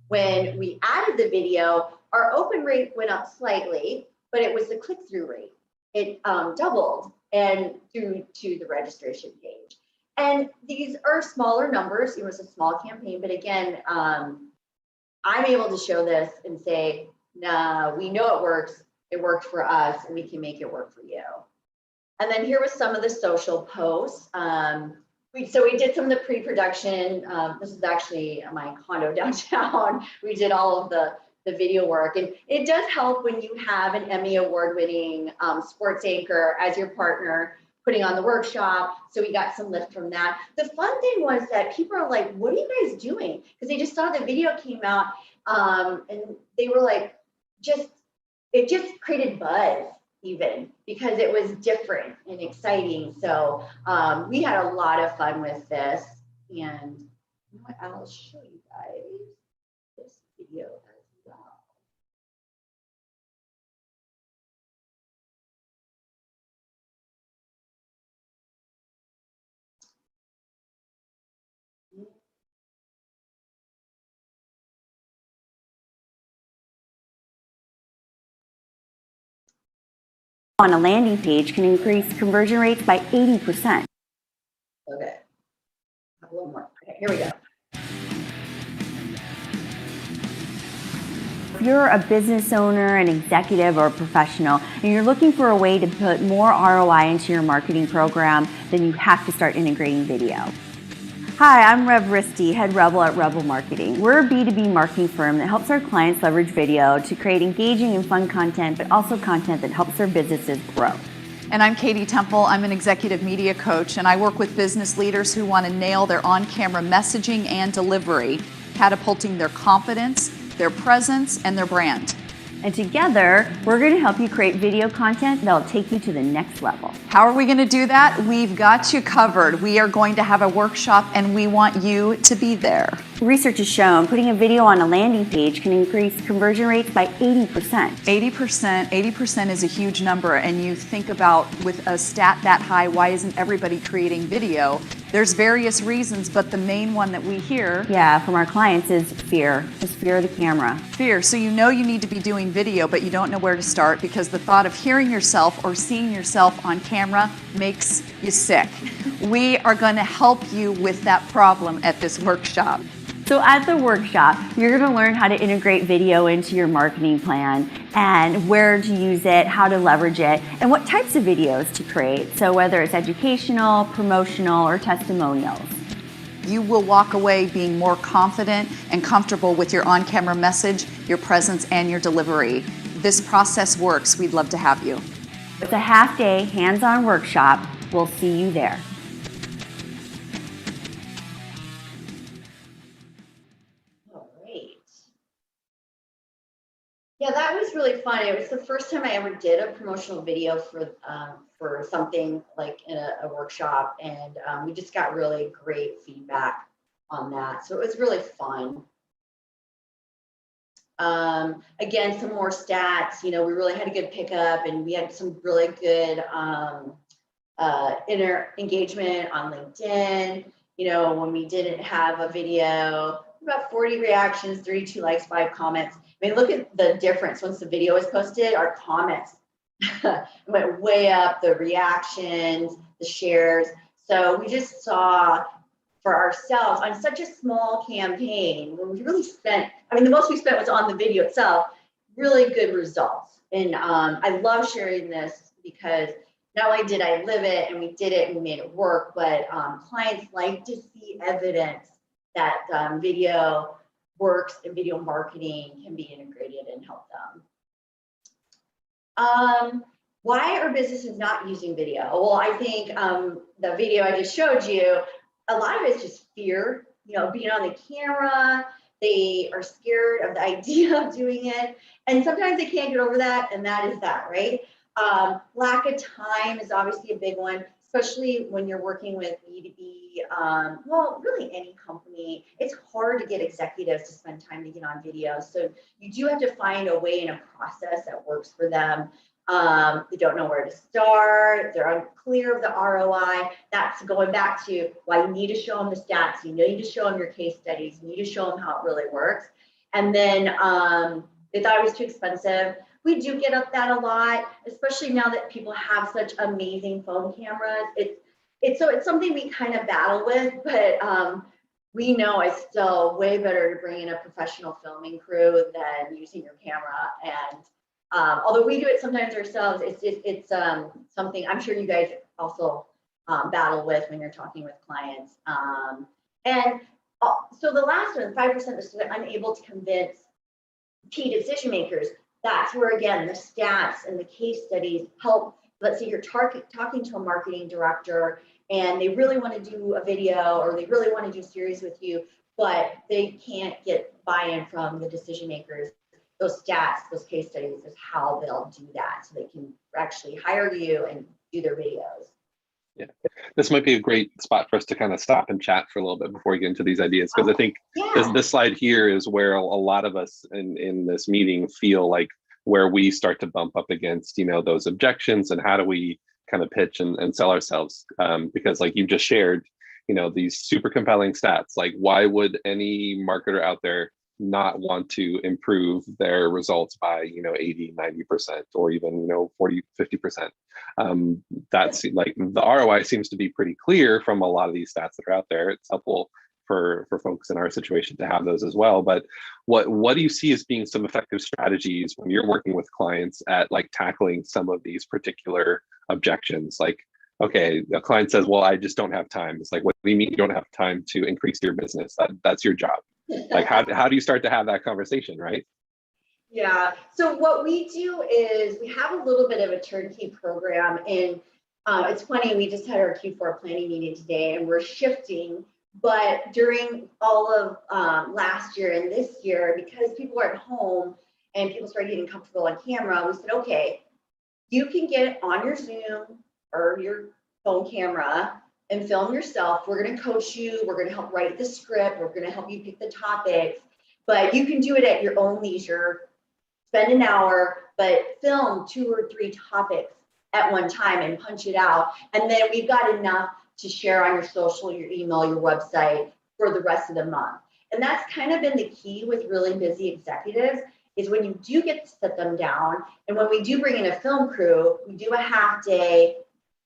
When we added the video, our open rate went up slightly, but it was the click-through rate. It doubled and through to the registration page. And these are smaller numbers. It was a small campaign, but again, I'm able to show this and say, nah, we know it works. It worked for us, and we can make it work for you. And then here was some of the social posts. So we did some of the pre-production. This is actually my condo downtown. We did all of the video work, and it does help when you have an Emmy award-winning sports anchor as your partner putting on the workshop. So we got some lift from that. The fun thing was that people are like, what are you guys doing? Because they just saw the video came out, and they were like, it just created buzz. even, because it was different and exciting. So we had a lot of fun with this. And you know what, I'll show you guys this video as well. On a landing page can increase conversion rates by 80%. Okay, a little more. Okay, here we go. If you're a business owner, an executive, or a professional, and you're looking for a way to put more ROI into your marketing program, then you have to start integrating video. Hi, I'm Rev Risti, Head Rebel at Rebel Marketing. We're a B2B marketing firm that helps our clients leverage video to create engaging and fun content, but also content that helps their businesses grow. And I'm Katie Temple. I'm an executive media coach, and I work with business leaders who want to nail their on-camera messaging and delivery, catapulting their confidence, their presence, and their brand. And together, we're going to help you create video content that'll take you to the next level. How are we going to do that? We've got you covered. We are going to have a workshop, and we want you to be there. Research has shown putting a video on a landing page can increase conversion rates by 80%. 80% is a huge number, and you think about with a stat that high, why isn't everybody creating video? There's various reasons, but the main one that we hear, from our clients is fear. Just fear of the camera. Fear. So you know you need to be doing video, but you don't know where to start because the thought of hearing yourself or seeing yourself on camera makes you sick. We are going to help you with that problem at this workshop. So at the workshop, you're going to learn how to integrate video into your marketing plan and where to use it, how to leverage it, and what types of videos to create. So whether it's educational, promotional, or testimonials. You will walk away being more confident and comfortable with your on-camera message, your presence, and your delivery. This process works. We'd love to have you. It's a half-day, hands-on workshop. We'll see you there. Yeah, that was really fun. It was the first time I ever did a promotional video for something like in a workshop, and we just got really great feedback on that. So it was really fun. Again, some more stats. You know, we really had a good pickup, and we had some really good engagement on LinkedIn. You know, when we didn't have a video, about 40 reactions, 32 likes, 5 comments. I mean, look at the difference. Once the video was posted, our comments went way up, the reactions, the shares. So we just saw for ourselves on such a small campaign where we really spent, I mean, the most we spent was on the video itself, really good results. And I love sharing this because not only did I live it and we did it and we made it work, but clients like to see evidence that video works and video marketing can be integrated and help them. Why are businesses not using video? Well, I think the video I just showed you, a lot of it's just fear, you know, being on the camera. They are scared of the idea of doing it. And sometimes they can't get over that, and that is that, right? Lack of time is obviously a big one, especially when you're working with B2B, well, really any company. It's hard to get executives to spend time to get on video. So you do have to find a way and a process that works for them. They don't know where to start. They're unclear of the ROI. That's going back to why you need to show them the stats. You need to show them your case studies. You need to show them how it really works. And then they thought it was too expensive. We do get up that a lot, especially now that people have such amazing phone cameras. It's something we kind of battle with, but we know it's still way better to bring in a professional filming crew than using your camera. And although we do it sometimes ourselves, it's something I'm sure you guys also battle with when you're talking with clients. So the last one, 5% is unable to convince key decision makers. That's where, again, the stats and the case studies help. Let's say you're talking to a marketing director and they really want to do a video or they really want to do a series with you, but they can't get buy-in from the decision makers. those stats, those case studies is how they'll do that. So they can actually hire you and do their videos. Yeah, this might be a great spot for us to kind of stop and chat for a little bit before we get into these ideas, because I think this slide here is where a lot of us in this meeting feel like where we start to bump up against, you know, those objections, and how do we kind of pitch and sell ourselves, because like you just shared, you know, these super compelling stats. Like, why would any marketer out there not want to improve their results by, you know, 80, 90%, or even, you know, 40, 50%? That's like the ROI seems to be pretty clear from a lot of these stats that are out there. It's helpful for folks in our situation to have those as well. But what do you see as being some effective strategies when you're working with clients at like tackling some of these particular objections? Like, okay, a client says, well, I just don't have time. It's like, what do you mean you don't have time to increase your business? That's your job. Like, how do you start to have that conversation, right? Yeah, so what we do is we have a little bit of a turnkey program, and it's funny, we just had our Q4 planning meeting today, and we're shifting, but during all of last year and this year, because people are at home and people started getting comfortable on camera, we said, okay, you can get on your Zoom or your phone camera and film yourself. We're going to coach you. We're going to help write the script. We're going to help you pick the topics, but you can do it at your own leisure. Spend an hour, but film 2 or 3 topics at one time and punch it out. And then we've got enough to share on your social, your email, your website for the rest of the month. And that's kind of been the key with really busy executives, is when you do get to sit them down, and when we do bring in a film crew, we do a half day.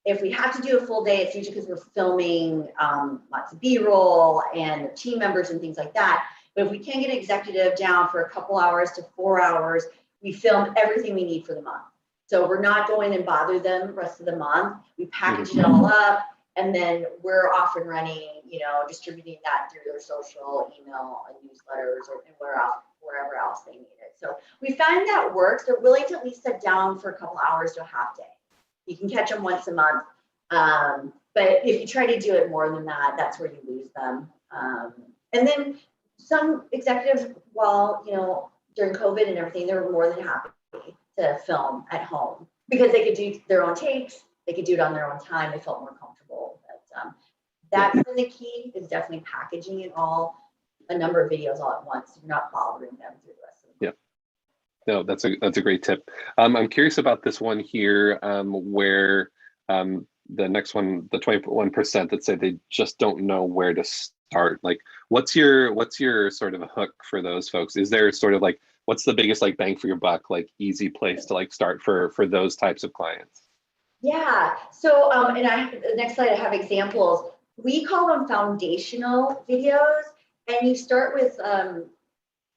If we have to do a full day, it's usually because we're filming lots of B-roll and team members and things like that. But if we can get an executive down for a couple hours to 4 hours, we film everything we need for the month. So we're not going and bother them the rest of the month. We package it all up, and then we're off and running, you know, distributing that through their social, email, and newsletters, or wherever else they need it. So we find that works. They're willing to at least sit down for a couple hours to a half day. You can catch them once a month. But if you try to do it more than that, that's where you lose them. And then some executives, while, you know, during COVID and everything, they were more than happy to film at home because they could do their own takes. They could do it on their own time. They felt more comfortable. But that's been the key, is definitely packaging it all, a number of videos all at once. You're not bothering them through the rest of the month. Yeah. No, that's a great tip. I'm curious about this one here, where the next one, the 21% that say they just don't know where to start. Like, what's your sort of a hook for those folks? Is there sort of like, what's the biggest like bang for your buck, like easy place to like start for those types of clients? Yeah. So and the next slide I have examples. We call them foundational videos, and you start with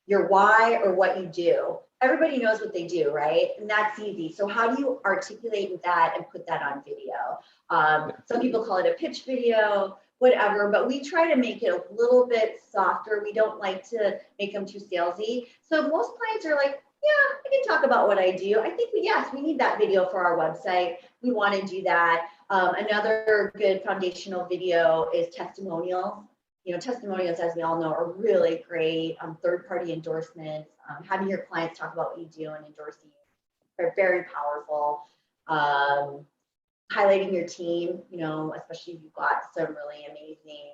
your why or what you do. Everybody knows what they do, right? And that's easy. So how do you articulate that and put that on video? Some people call it a pitch video, whatever, but we try to make it a little bit softer. We don't like to make them too salesy. So most clients are like, yeah, I can talk about what I do. I think we need that video for our website. We want to do that. Another good foundational video is testimonials. You know, testimonials, as we all know, are really great. Third-party endorsements, having your clients talk about what you do and endorse you are very powerful. Highlighting your team, you know, especially if you've got some really amazing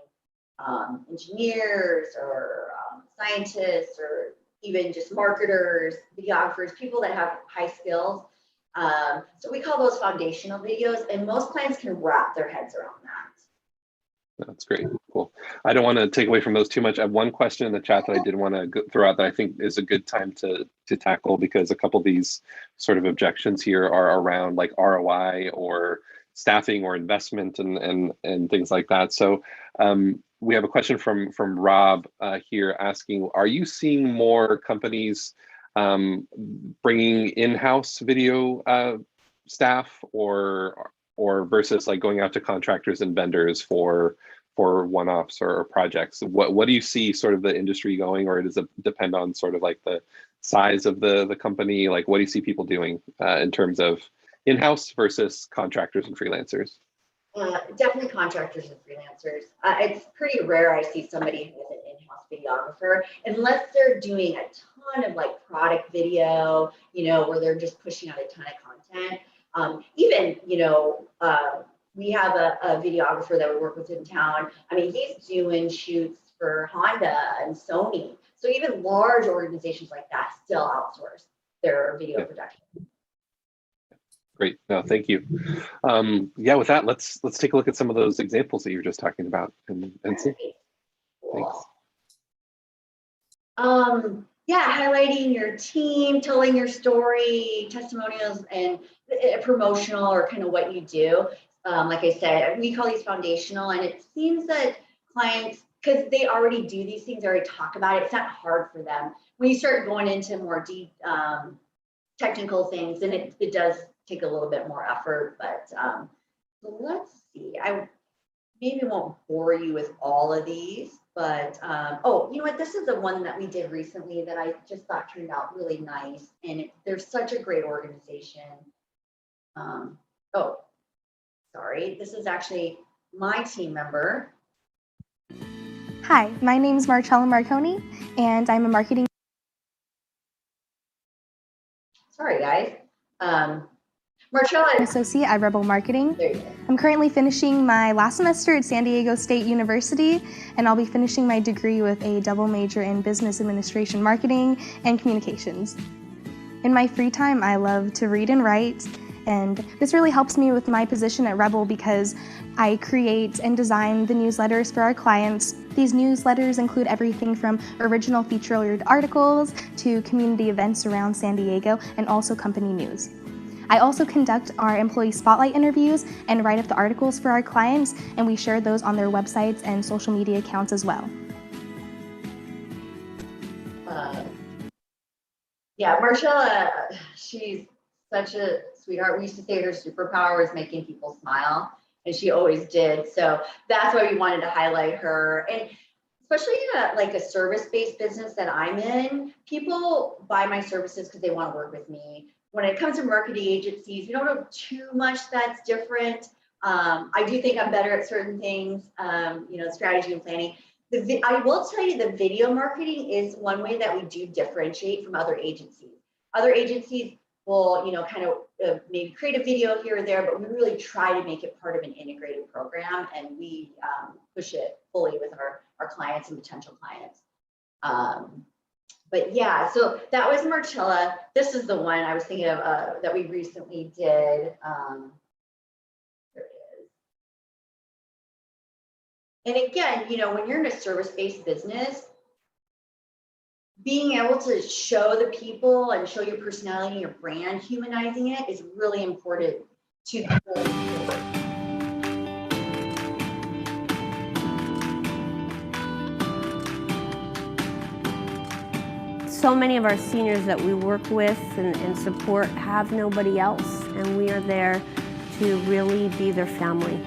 engineers or scientists, or even just marketers, videographers, people that have high skills. So we call those foundational videos, and most clients can wrap their heads around that. That's great. Cool. I don't want to take away from those too much. I have one question in the chat that I did want to throw out that I think is a good time to tackle, because a couple of these sort of objections here are around like ROI or staffing or investment and things like that. So we have a question from Rob here asking, are you seeing more companies bringing in-house video staff or versus like going out to contractors and vendors for one-offs or projects? What do you see sort of the industry going, or does it depend on sort of like the size of the company? Like, what do you see people doing in terms of in-house versus contractors and freelancers? Definitely contractors and freelancers. It's pretty rare I see somebody with an in-house videographer, unless they're doing a ton of like product video, you know, where they're just pushing out a ton of content. Even, you know, we have a videographer that we work with in town. I mean, he's doing shoots for Honda and Sony. So even large organizations like that still outsource their video production. Great. No, thank you. Yeah, with that, let's take a look at some of those examples that you were just talking about and see. Cool. Yeah, highlighting your team, telling your story, testimonials, and promotional or kind of what you do. Like I said, we call these foundational, and it seems that clients, because they already do these things, they already talk about it, it's not hard for them. When you start going into more deep technical things, then it does take a little bit more effort. But so let's see. I maybe won't bore you with all of these, but oh, you know what? This is the one that we did recently that I just thought turned out really nice, and they're such a great organization. Oh, sorry. This is actually my team member. Hi, my name is Marcella Marconi, and I'm a marketing. Sorry, guys. Marcella, associate at Rebel Marketing. I'm currently finishing my last semester at San Diego State University, and I'll be finishing my degree with a double major in business administration, marketing, and communications. In my free time, I love to read and write, and this really helps me with my position at Rebel because I create and design the newsletters for our clients. These newsletters include everything from original featured articles to community events around San Diego and also company news. I also conduct our employee spotlight interviews and write up the articles for our clients, and we share those on their websites and social media accounts as well. Yeah, Marcella, she's such a sweetheart. We used to say her superpower is making people smile, and she always did. So that's why we wanted to highlight her. And especially in like a service-based business that I'm in, people buy my services because they want to work with me. When it comes to marketing agencies, we don't know too much that's different. I do think I'm better at certain things, you know, strategy and planning. I will tell you the video marketing is one way that we do differentiate from other agencies. Other agencies will, you know, kind of maybe create a video here or there, but we really try to make it part of an integrated program, and we push it fully with our clients and potential clients. But yeah, so that was Marcella. This is the one I was thinking of that we recently did. There it is. And again, you know, when you're in a service-based business, being able to show the people and show your personality and your brand, humanizing it is really important to people. So many of our seniors that we work with and support have nobody else, and we are there to really be their family.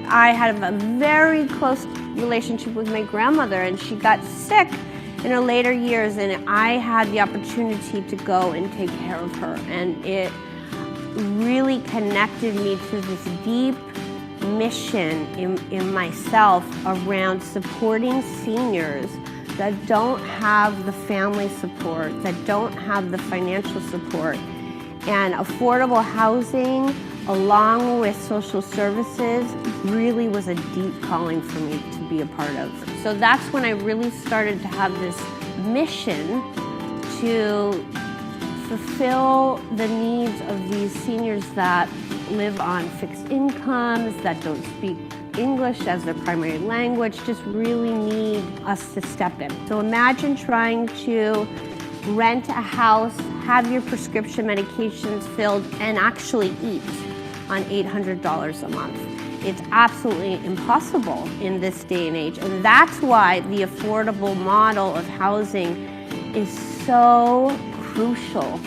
I had a very close relationship with my grandmother, and she got sick in her later years, and I had the opportunity to go and take care of her, and it really connected me to this deep mission in myself around supporting seniors that don't have the family support, that don't have the financial support. And affordable housing, along with social services, really was a deep calling for me to be a part of. So that's when I really started to have this mission to fulfill the needs of these seniors that live on fixed incomes, that don't speak English as their primary language, just really need us to step in. So imagine trying to rent a house, have your prescription medications filled, and actually eat on $800 a month. It's absolutely impossible in this day and age, and that's why the affordable model of housing is so crucial.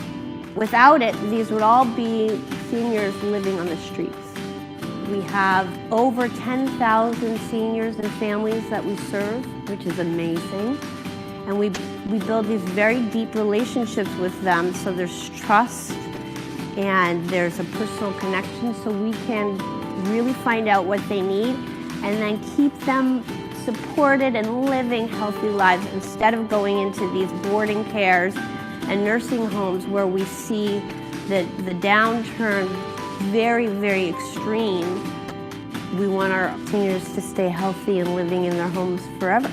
Without it, these would all be seniors living on the streets. We have over 10,000 seniors and families that we serve, which is amazing. And we build these very deep relationships with them, so there's trust and there's a personal connection, so we can really find out what they need and then keep them supported and living healthy lives instead of going into these boarding cares and nursing homes where we see the downturn very, very extreme. We want our seniors to stay healthy and living in their homes forever.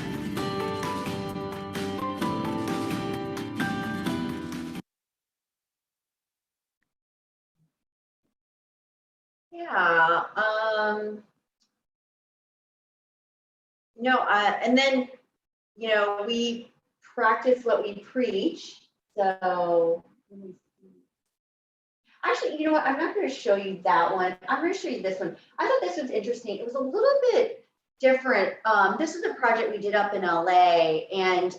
Yeah. And then, we practice what we preach. So, actually, you know what? I'm not going to show you that one. I'm going to show you this one. I thought this was interesting. It was a little bit different. This is a project we did up in LA, and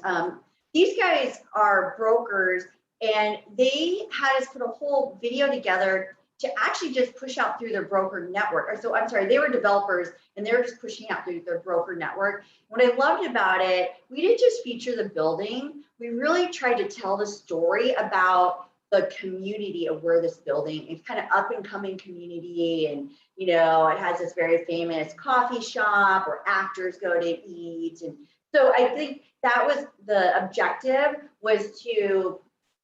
these guys are brokers, and they had us put a whole video together to actually just push out through their broker network. Or so, I'm sorry, they were developers, and they were just pushing out through their broker network. What I loved about it, we didn't just feature the building. We really tried to tell the story about the community of where this building, it's kind of up and coming community, and it has this very famous coffee shop where actors go to eat. And so I think that was the objective, was to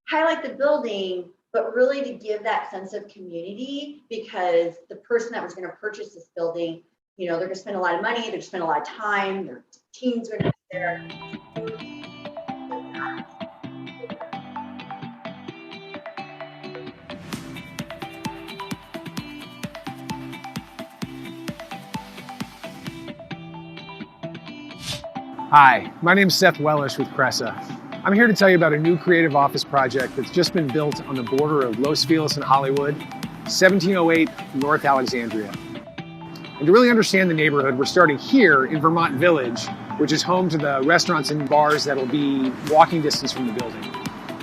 highlight the building, but really to give that sense of community, because the person that was going to purchase this building, they're going to spend a lot of money, they're going to spend a lot of time, their teens are going to be there. Hi, my name's Seth Wellish with Cressa. I'm here to tell you about a new creative office project that's just been built on the border of Los Feliz and Hollywood, 1708 North Alexandria. And to really understand the neighborhood, we're starting here in Vermont Village, which is home to the restaurants and bars that'll be walking distance from the building.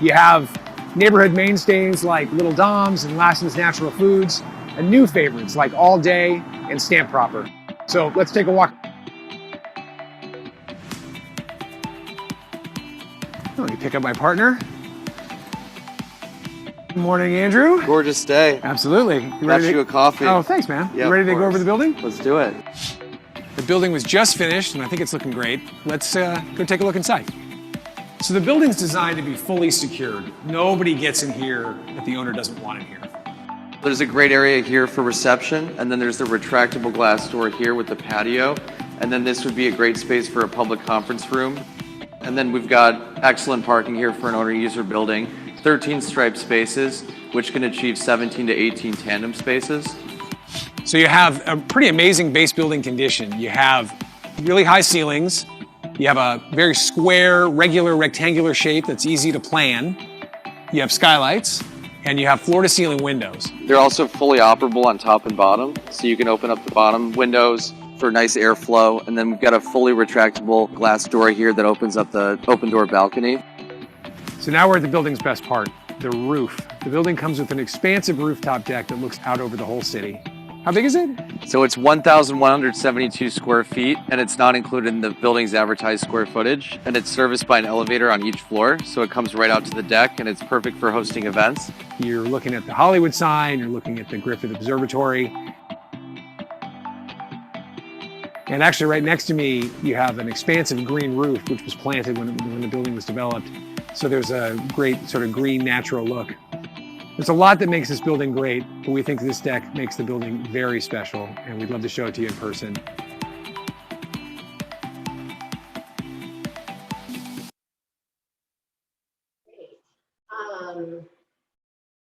You have neighborhood mainstays like Little Dom's and Lassen's Natural Foods, and new favorites like All Day and Stamp Proper. So let's take a walk. Let me pick up my partner. Good morning, Andrew. Gorgeous day. Absolutely. Got you a coffee. Oh, thanks, man. Yeah, you ready to go over the building? Let's do it. The building was just finished, and I think it's looking great. Let's go take a look inside. So the building's designed to be fully secured. Nobody gets in here if the owner doesn't want in here. There's a great area here for reception, and then there's the retractable glass door here with the patio, and then this would be a great space for a public conference room. And then we've got excellent parking here for an owner-user building, 13 striped spaces, which can achieve 17 to 18 tandem spaces. So you have a pretty amazing base building condition. You have really high ceilings. You have a very square, regular, rectangular shape that's easy to plan. You have skylights, and you have floor-to-ceiling windows. They're also fully operable on top and bottom, so you can open up the bottom windows for nice airflow, and then we've got a fully retractable glass door here that opens up the open door balcony. So now we're at the building's best part, the roof. The building comes with an expansive rooftop deck that looks out over the whole city. How big is it? So it's 1,172 square feet, and it's not included in the building's advertised square footage, and it's serviced by an elevator on each floor, so it comes right out to the deck, and it's perfect for hosting events. You're looking at the Hollywood sign, you're looking at the Griffith Observatory. And actually right next to me, you have an expansive green roof, which was planted when the building was developed. So there's a great sort of green natural look. There's a lot that makes this building great, but we think this deck makes the building very special, and we'd love to show it to you in person.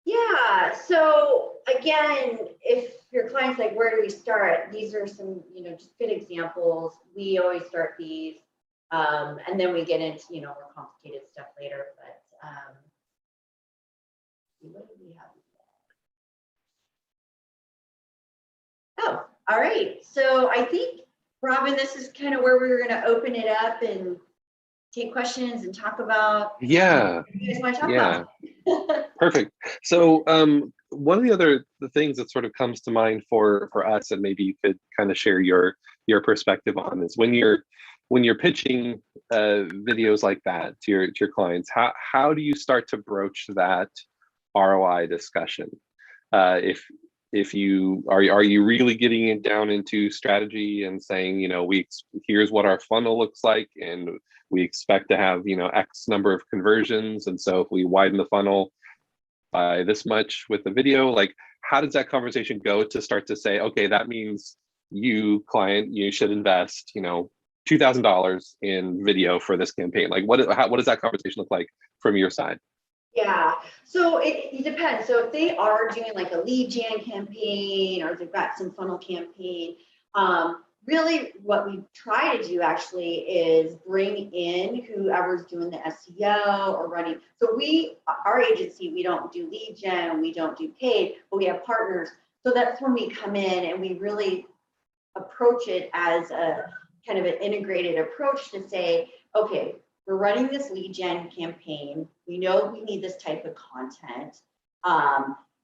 Yeah, so again, if your client's like, where do we start? These are some, just good examples. We always start these, and then we get into, more complicated stuff later, but what do we have? Oh, all right. So I think, Robin, this is kind of where we were going to open it up and take questions and talk about what you guys want to talk about. Perfect. So one of the things that sort of comes to mind for us, and maybe you could kind of share your perspective on, is when you're pitching videos like that to your clients, how do you start to broach that ROI discussion? If if you are you really getting it down into strategy and saying, here's what our funnel looks like, and we expect to have, X number of conversions, and so if we widen the funnel by this much with the video, like how does that conversation go to start to say, okay, that means you client, you should invest, $2,000 in video for this campaign? Like what does that conversation look like from your side? Yeah, so it depends. So if they are doing like a lead gen campaign, or they've got some funnel campaign, really what we try to do actually is bring in whoever's doing the SEO or running. So our agency, we don't do lead gen, we don't do paid, but we have partners. So that's when we come in and we really approach it as a kind of an integrated approach to say, okay, we're running this lead gen campaign. We know we need this type of content.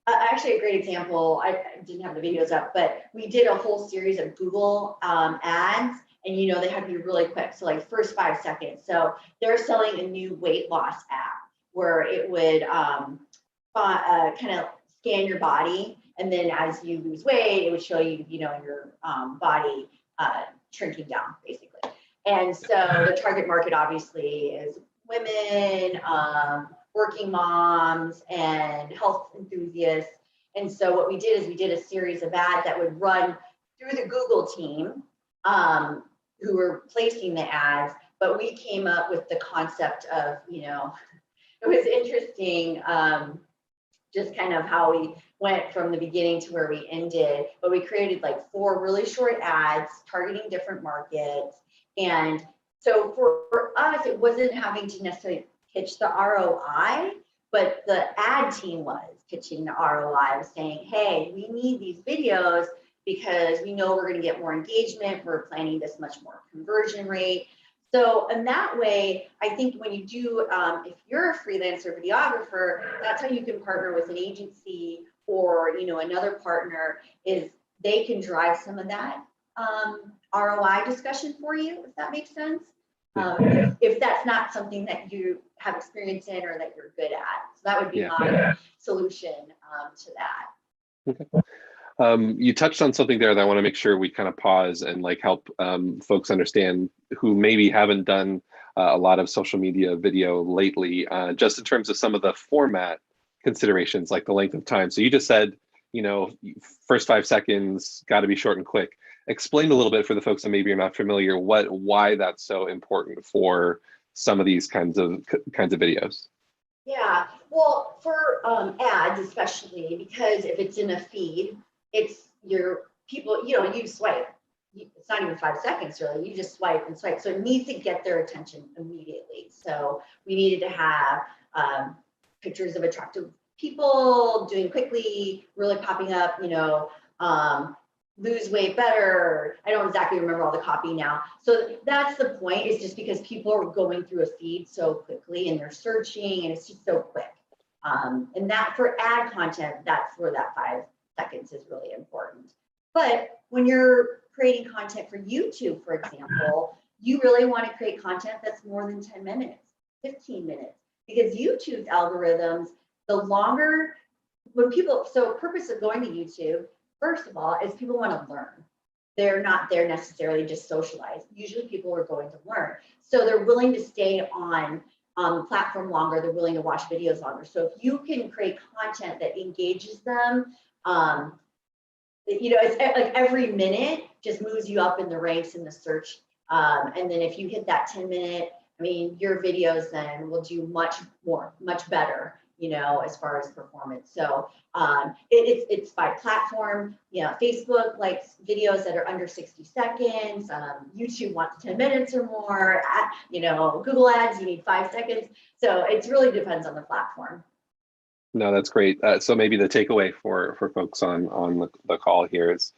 Actually, a great example, I didn't have the videos up, but we did a whole series of Google ads, and they had to be really quick. So like first 5 seconds. So they're selling a new weight loss app where it would kind of scan your body. And then as you lose weight, it would show you, your body shrinking down, basically. And so the target market obviously is women, working moms, and health enthusiasts. And so what we did is we did a series of ads that would run through the Google team who were placing the ads, but we came up with the concept of, it was interesting, just kind of how we went from the beginning to where we ended, but we created like 4 really short ads targeting different markets. And so for us, it wasn't having to necessarily pitch the ROI, but the ad team was pitching the ROI, was saying, hey, we need these videos because we know we're going to get more engagement. We're planning this much more conversion rate. So in that way, I think when you do, if you're a freelancer videographer, that's how you can partner with an agency or, another partner, is they can drive some of that ROI discussion for you, if that makes sense. If that's not something that you have experience in or that you're good at. So that would be my solution to that. Okay. You touched on something there that I want to make sure we kind of pause and like help folks understand who maybe haven't done a lot of social media video lately, just in terms of some of the format considerations, like the length of time. So you just said, first 5 seconds, got to be short and quick. Explain a little bit for the folks that maybe are not familiar, why that's so important for some of these kinds of videos. Yeah, well, for ads especially, because if it's in a feed, it's your people, you swipe. It's not even 5 seconds really. You just swipe and swipe. So it needs to get their attention immediately. So we needed to have pictures of attractive people doing quickly, really popping up, lose weight better. I don't exactly remember all the copy now. So that's the point, is just because people are going through a feed so quickly and they're searching and it's just so quick. And that for ad content, that's where that 5 seconds is really important. But when you're creating content for YouTube, for example, you really want to create content that's more than 10 minutes, 15 minutes, because YouTube's algorithms, the longer, purpose of going to YouTube, first of all, is people want to learn. They're not there necessarily just socialize. Usually people are going to learn. So they're willing to stay on the platform longer. They're willing to watch videos longer. So if you can create content that engages them, it's like every minute just moves you up in the ranks in the search. And then if you hit that 10-minute, your videos then will do much better, as far as performance. So it's by platform. Facebook likes videos that are under 60 seconds. YouTube wants 10 minutes or more. Google Ads, you need 5 seconds. So it really depends on the platform. No, that's great. So maybe the takeaway for folks on the call here is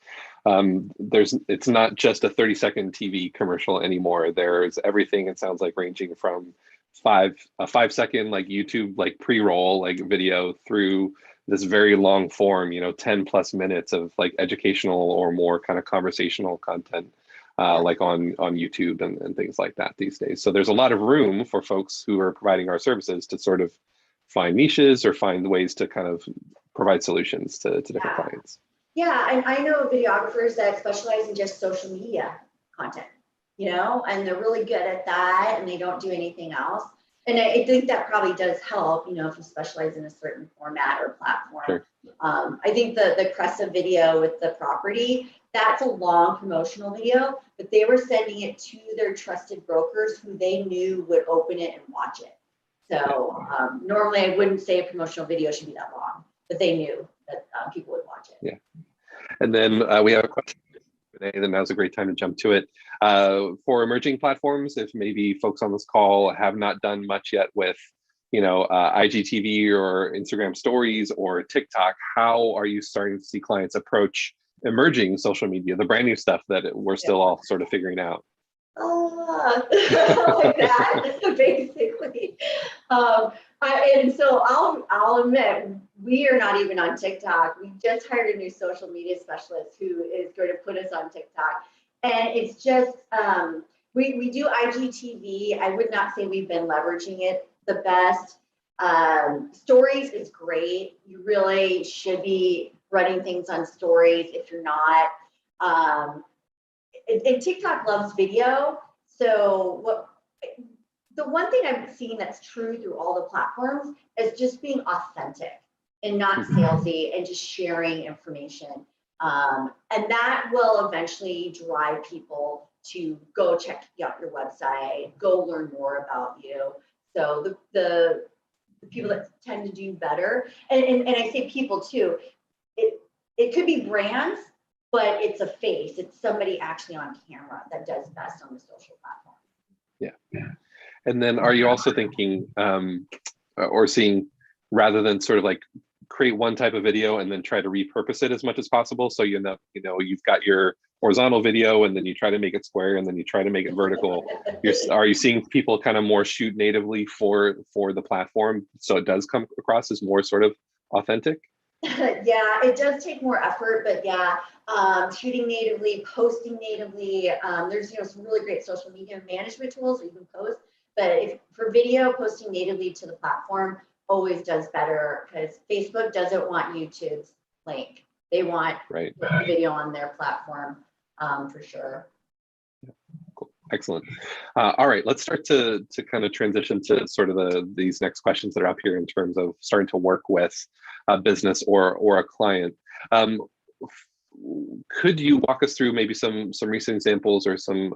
it's not just a 30-second TV commercial anymore. There's everything, it sounds like, ranging from a 5-second like YouTube like pre-roll like video through this very long form, 10+ minutes of like educational or more kind of conversational content like on YouTube and things like that these days. So there's a lot of room for folks who are providing our services to sort of find niches or find ways to kind of provide solutions to different clients. Yeah, and I know videographers that specialize in just social media content, you know, and they're really good at that and they don't do anything else. And I think that probably does help, you know, if you specialize in a certain format or platform. Sure. I think the Cressa video with the property, that's a long promotional video, but they were sending it to their trusted brokers who they knew would open it and watch it. So normally I wouldn't say a promotional video should be that long, but they knew that people would watch it. Yeah. And then we have a question today, then now's a great time to jump to it. For emerging platforms, if maybe folks on this call have not done much yet with, you know, IGTV or Instagram stories or TikTok, how are you starting to see clients approach emerging social media, the brand new stuff that we're still all sort of figuring out? Like that, basically. And so I'll admit, we are not even on TikTok. We just hired a new social media specialist who is going to put us on TikTok. And it's just, we do IGTV. I would not say we've been leveraging it the best. Stories is great. You really should be running things on stories if you're not. And TikTok loves video. So the one thing I'm seeing that's true through all the platforms is just being authentic and not salesy and just sharing information. And that will eventually drive people to go check out your website, go learn more about you. So the people that tend to do better, and I say people too, it could be brands, but it's a face. It's somebody actually on camera that does best on the social platform. Yeah. And then are you also thinking or seeing, rather than sort of like create one type of video and then try to repurpose it as much as possible? So you know, you've got your horizontal video and then you try to make it square and then you try to make it vertical. Are you seeing people kind of more shoot natively for the platform so it does come across as more sort of authentic? Yeah, it does take more effort, but yeah, shooting natively, posting natively. There's some really great social media management tools that you can post, but if for video, posting natively to the platform always does better because Facebook doesn't want YouTube's link. They want the video on their platform for sure. Cool. Excellent. All right, let's start to kind of transition to sort of these next questions that are up here in terms of starting to work with a business or a client. Could you walk us through maybe some recent examples or some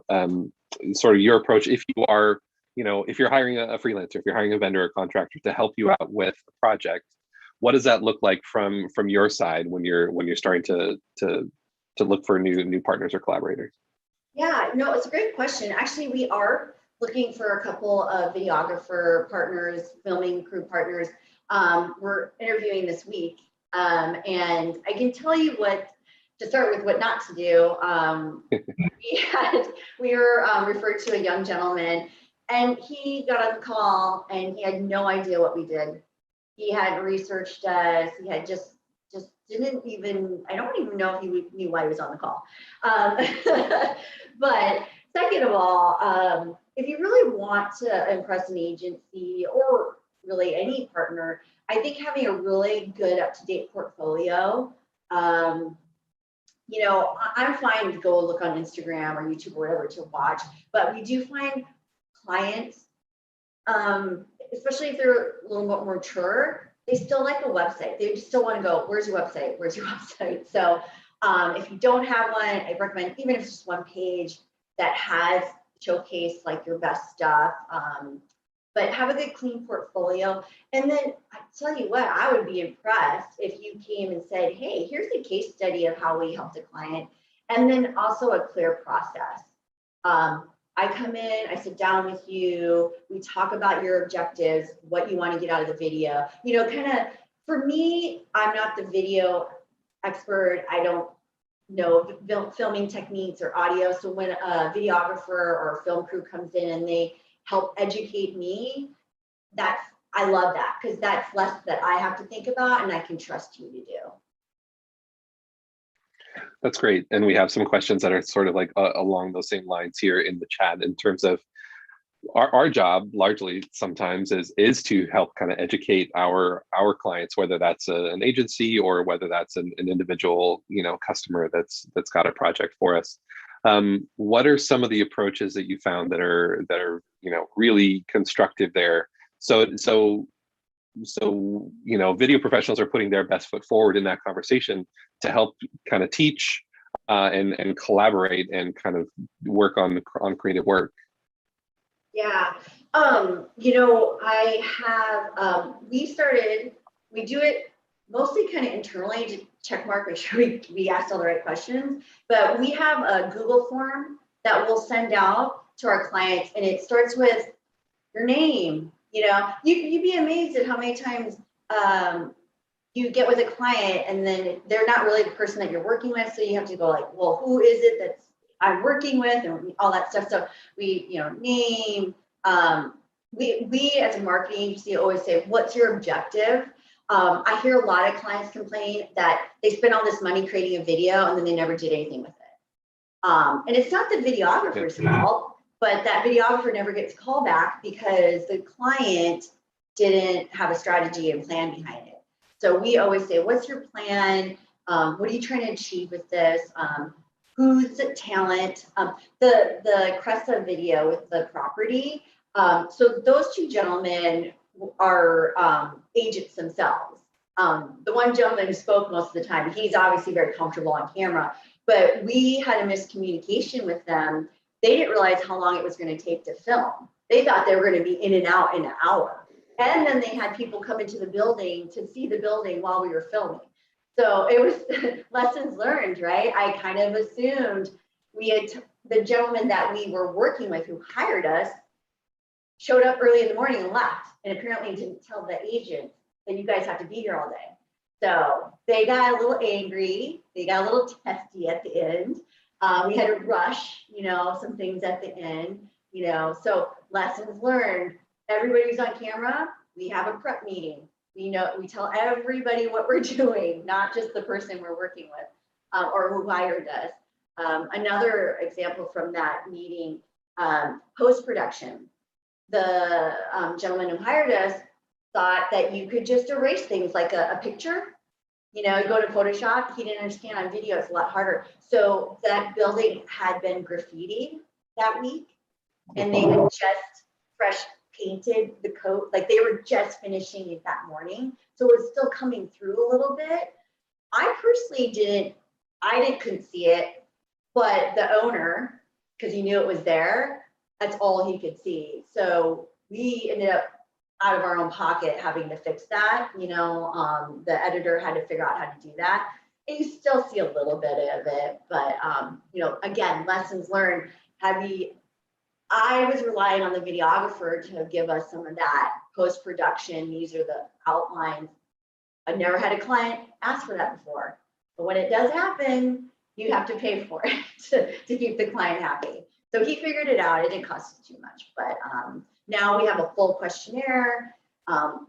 sort of your approach if you are, if you're hiring a freelancer, if you're hiring a vendor or contractor to help you out with a project, what does that look like from your side when you're starting to look for new partners or collaborators? Yeah, no, it's a great question. Actually, we are looking for a couple of videographer partners, filming crew partners. We're interviewing this week, and I can tell you to start with what not to do. We were referred to a young gentleman, and he got on the call, and he had no idea what we did. He had researched us. He had just didn't even, I don't even know if he knew why he was on the call. But second of all, if you really want to impress an agency or really any partner, I think having a really good up-to-date portfolio, I'm fine to go look on Instagram or YouTube or whatever to watch, but we do find clients, especially if they're a little bit more mature, they still like a website. They just still want to go, where's your website? Where's your website? So if you don't have one, I recommend, even if it's just one page that has showcase like your best stuff, but have a good clean portfolio. And then I tell you what, I would be impressed if you came and said, hey, here's a case study of how we helped a client. And then also a clear process. I come in, I sit down with you, we talk about your objectives, what you want to get out of the video. For me, I'm not the video expert. I don't know filming techniques or audio. So when a videographer or a film crew comes in and they help educate me, I love that because that's less that I have to think about and I can trust you to do. That's great. And we have some questions that are sort of like along those same lines here in the chat in terms of our job largely sometimes is to help kind of educate our clients, whether that's an agency or whether that's an individual, customer that's got a project for us. What are some of the approaches that you found that are really constructive there? So video professionals are putting their best foot forward in that conversation to help kind of teach and collaborate and kind of work on creative work. Yeah, I have, we do it mostly kind of internally to check mark, make sure we asked all the right questions, but we have a Google form that we'll send out to our clients, and it starts with your name. You'd be amazed at how many times you get with a client and then they're not really the person that you're working with, so you have to go like, well, who is it that's I'm working with, and all that stuff. So we, name, we as a marketing agency always say, what's your objective? I hear a lot of clients complain that they spend all this money creating a video and then they never did anything with it. And it's not the videographer's fault, but that videographer never gets a call back because the client didn't have a strategy and plan behind it. So we always say, what's your plan? What are you trying to achieve with this? Who's the talent? The Cressa video with the property. So those two gentlemen are agents themselves. The one gentleman who spoke most of the time, he's obviously very comfortable on camera, but we had a miscommunication with them. They didn't realize how long it was going to take to film. They thought they were going to be in and out in an hour. And then they had people come into the building to see the building while we were filming. So it was lessons learned, right? I kind of assumed the gentleman that we were working with who hired us showed up early in the morning and left, and apparently didn't tell the agent that you guys have to be here all day. So they got a little angry. They got a little testy at the end. We had to rush, some things at the end, so lessons learned. Everybody who's on camera, we have a prep meeting. We tell everybody what we're doing, not just the person we're working with or who hired us. Another example from that meeting, post-production. The gentleman who hired us thought that you could just erase things like a picture, go to Photoshop. He didn't understand on video, it's a lot harder. So that building had been graffitied that week, and they had just fresh painted the coat, like they were just finishing it that morning. So it was still coming through a little bit. I personally couldn't see it, but the owner, because he knew it was there, that's all he could see. So we ended up out of our own pocket having to fix that. The editor had to figure out how to do that. And you still see a little bit of it, but again, lessons learned. I was relying on the videographer to give us some of that post-production. These are the outlines. I've never had a client ask for that before, but when it does happen, you have to pay for it to keep the client happy. So he figured it out. It didn't cost too much, but now we have a full questionnaire.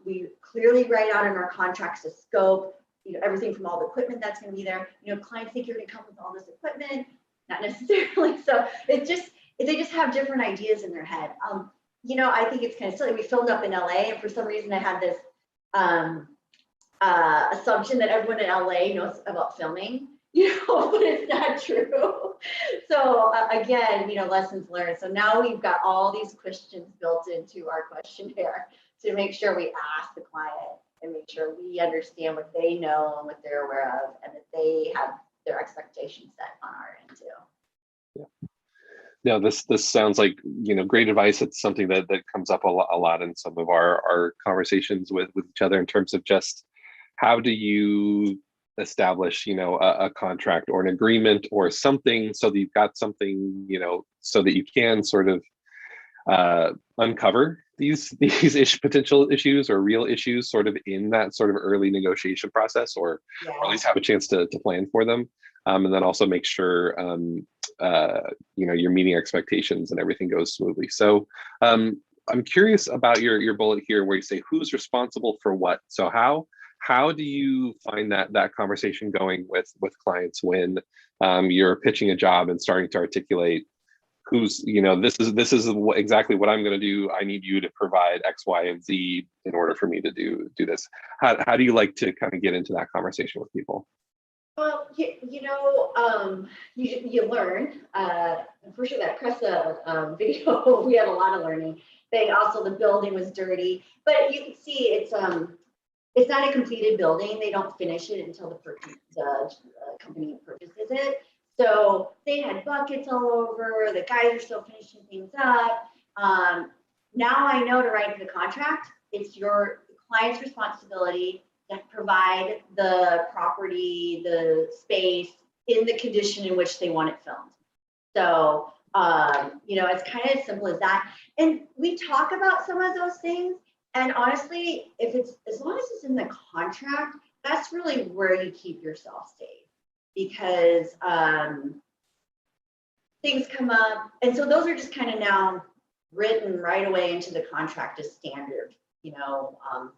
We clearly write out in our contracts the scope, everything from all the equipment that's going to be there. Clients think you're going to come with all this equipment, not necessarily. So they just have different ideas in their head. I think it's kind of silly. We filmed up in LA, and for some reason I had this assumption that everyone in LA knows about filming, but it's not true. So again, lessons learned. So now we've got all these questions built into our questionnaire to make sure we ask the client and make sure we understand what they know and what they're aware of, and that they have their expectations set on our end too. Yeah. Yeah, this sounds like great advice. It's something that comes up a lot in some of our conversations with each other in terms of just how do you establish a contract or an agreement or something so that you've got something so that you can sort of uncover these potential issues or real issues sort of in that sort of early negotiation process, or at least have a chance to plan for them. And then also make sure you're meeting expectations and everything goes smoothly. So I'm curious about your bullet here where you say who's responsible for what. So how do you find that conversation going with clients when you're pitching a job and starting to articulate who's, exactly what I'm going to do. I need you to provide X, Y, and Z in order for me to do this. How do you like to kind of get into that conversation with people? Well, you learn. Unfortunately, that Cressa video, we had a lot of learning. The building was dirty, but you can see it's not a completed building. They don't finish it until the company purchases it. So they had buckets all over. The guys are still finishing things up. Now I know to write the contract. It's your client's responsibility to provide the property, the space in the condition in which they want it filmed. So, it's kind of as simple as that. And we talk about some of those things. And honestly, as long as it's in the contract, that's really where you keep yourself safe, because things come up. And so those are just kind of now written right away into the contract as standard,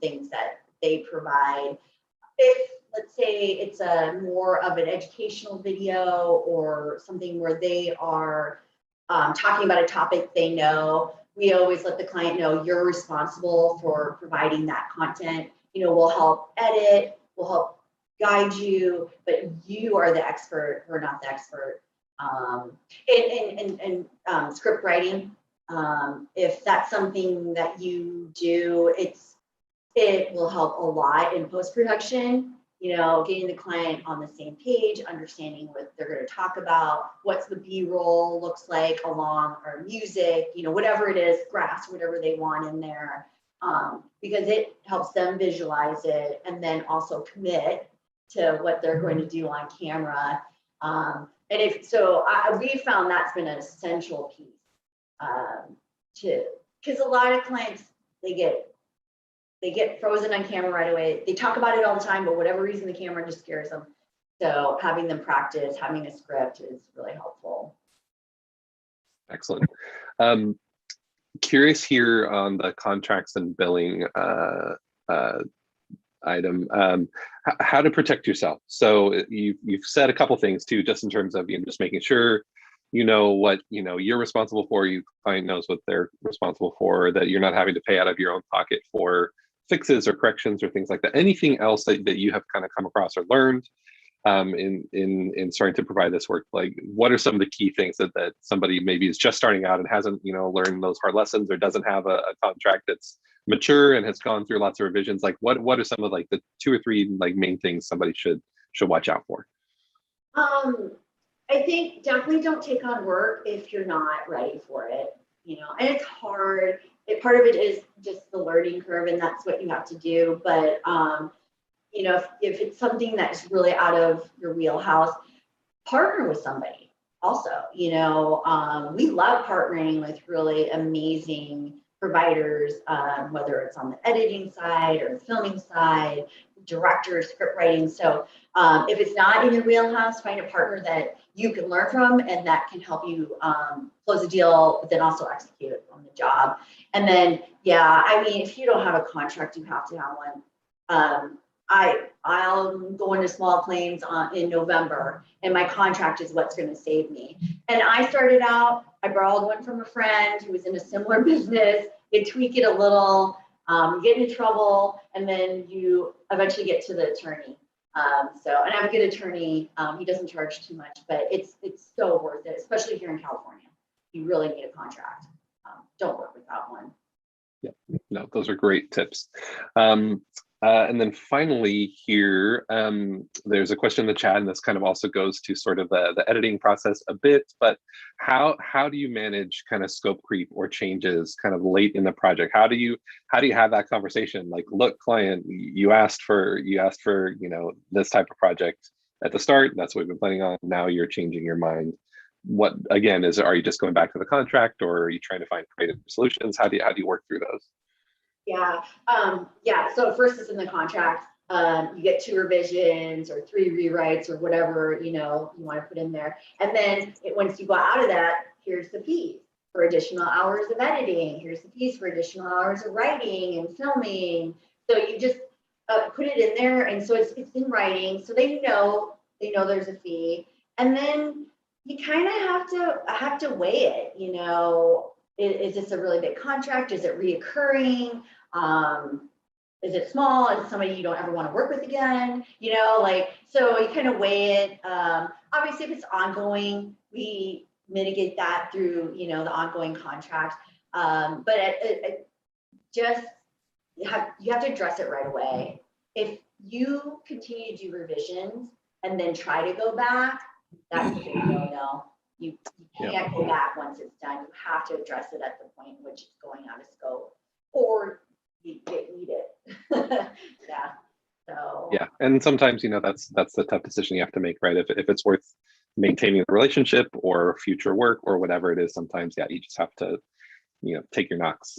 things that they provide. If, let's say, it's a more of an educational video or something where they are talking about a topic they know, we always let the client know you're responsible for providing that content. We'll help edit, we'll help guide you, but you are the expert, we're not the expert. And script writing, if that's something that you do, it will help a lot in post-production, getting the client on the same page, understanding what they're going to talk about, what's the B-roll looks like along, or music, whatever it is, graphs, whatever they want in there, because it helps them visualize it and then also commit to what they're going to do on camera. We found that's been an essential piece because a lot of clients, they get frozen on camera right away. They talk about it all the time, but whatever reason, the camera just scares them. So having them practice, having a script is really helpful. Excellent. Curious here on the contracts and billing item, how to protect yourself. So you've said a couple things too, just in terms of just making sure what you're responsible for, your client knows what they're responsible for, that you're not having to pay out of your own pocket for fixes or corrections or things like that. Anything else that you have kind of come across or learned in starting to provide this work? Like, what are some of the key things that somebody maybe is just starting out and hasn't learned those hard lessons, or doesn't have a contract that's mature and has gone through lots of revisions? Like, what are some of the 2 or 3 main things somebody should watch out for? I think definitely don't take on work if you're not ready for it, and it's hard. Part of it is just the learning curve, and that's what you have to do. But, if it's something that's really out of your wheelhouse, partner with somebody also. We love partnering with really amazing providers, whether it's on the editing side or the filming side, directors, script writing. So if it's not in your wheelhouse, find a partner that you can learn from and that can help you close a deal, but then also execute on the job. And then, if you don't have a contract, you have to have one. I'll go into small claims in November, and my contract is what's going to save me. And I started out, I borrowed one from a friend who was in a similar business. You tweak it a little, you get into trouble, and then you eventually get to the attorney. And I have a good attorney. He doesn't charge too much, but it's so worth it, especially here in California. You really need a contract. Don't work without one. Yeah, no, those are great tips. And then finally here, there's a question in the chat, and this kind of also goes to sort of the editing process a bit, but how do you manage kind of scope creep or changes kind of late in the project? How do you have that conversation? Like, look, client, you asked for this type of project at the start. That's what we've been planning on. Now you're changing your mind. What, again, are you just going back to the contract, or are you trying to find creative solutions? How do you work through those? So first it's in the contract. You get 2 revisions or 3 rewrites or whatever you want to put in there. And then once you go out of that, here's the piece for additional hours of editing. Here's the piece for additional hours of writing and filming. So you just put it in there, and so it's in writing, so they know there's a fee. And then you kind of have to weigh it. You know, is this a really big contract? Is it reoccurring? Is it small? Is it somebody you don't ever want to work with again? You know, like, so you kind of weigh it. Obviously, if it's ongoing, we mitigate that through, you know, the ongoing contract. But it just, you have to address it right away. If you continue to do revisions and then try to go back, that's a big no-no. You can't go back once it's done. You have to address it at the point in which it's going out of scope, or you need it. Yeah. So. Yeah, and sometimes, you know, that's the tough decision you have to make, right? If it's worth maintaining the relationship or future work or whatever it is, sometimes, yeah, you just have to, you know, take your knocks.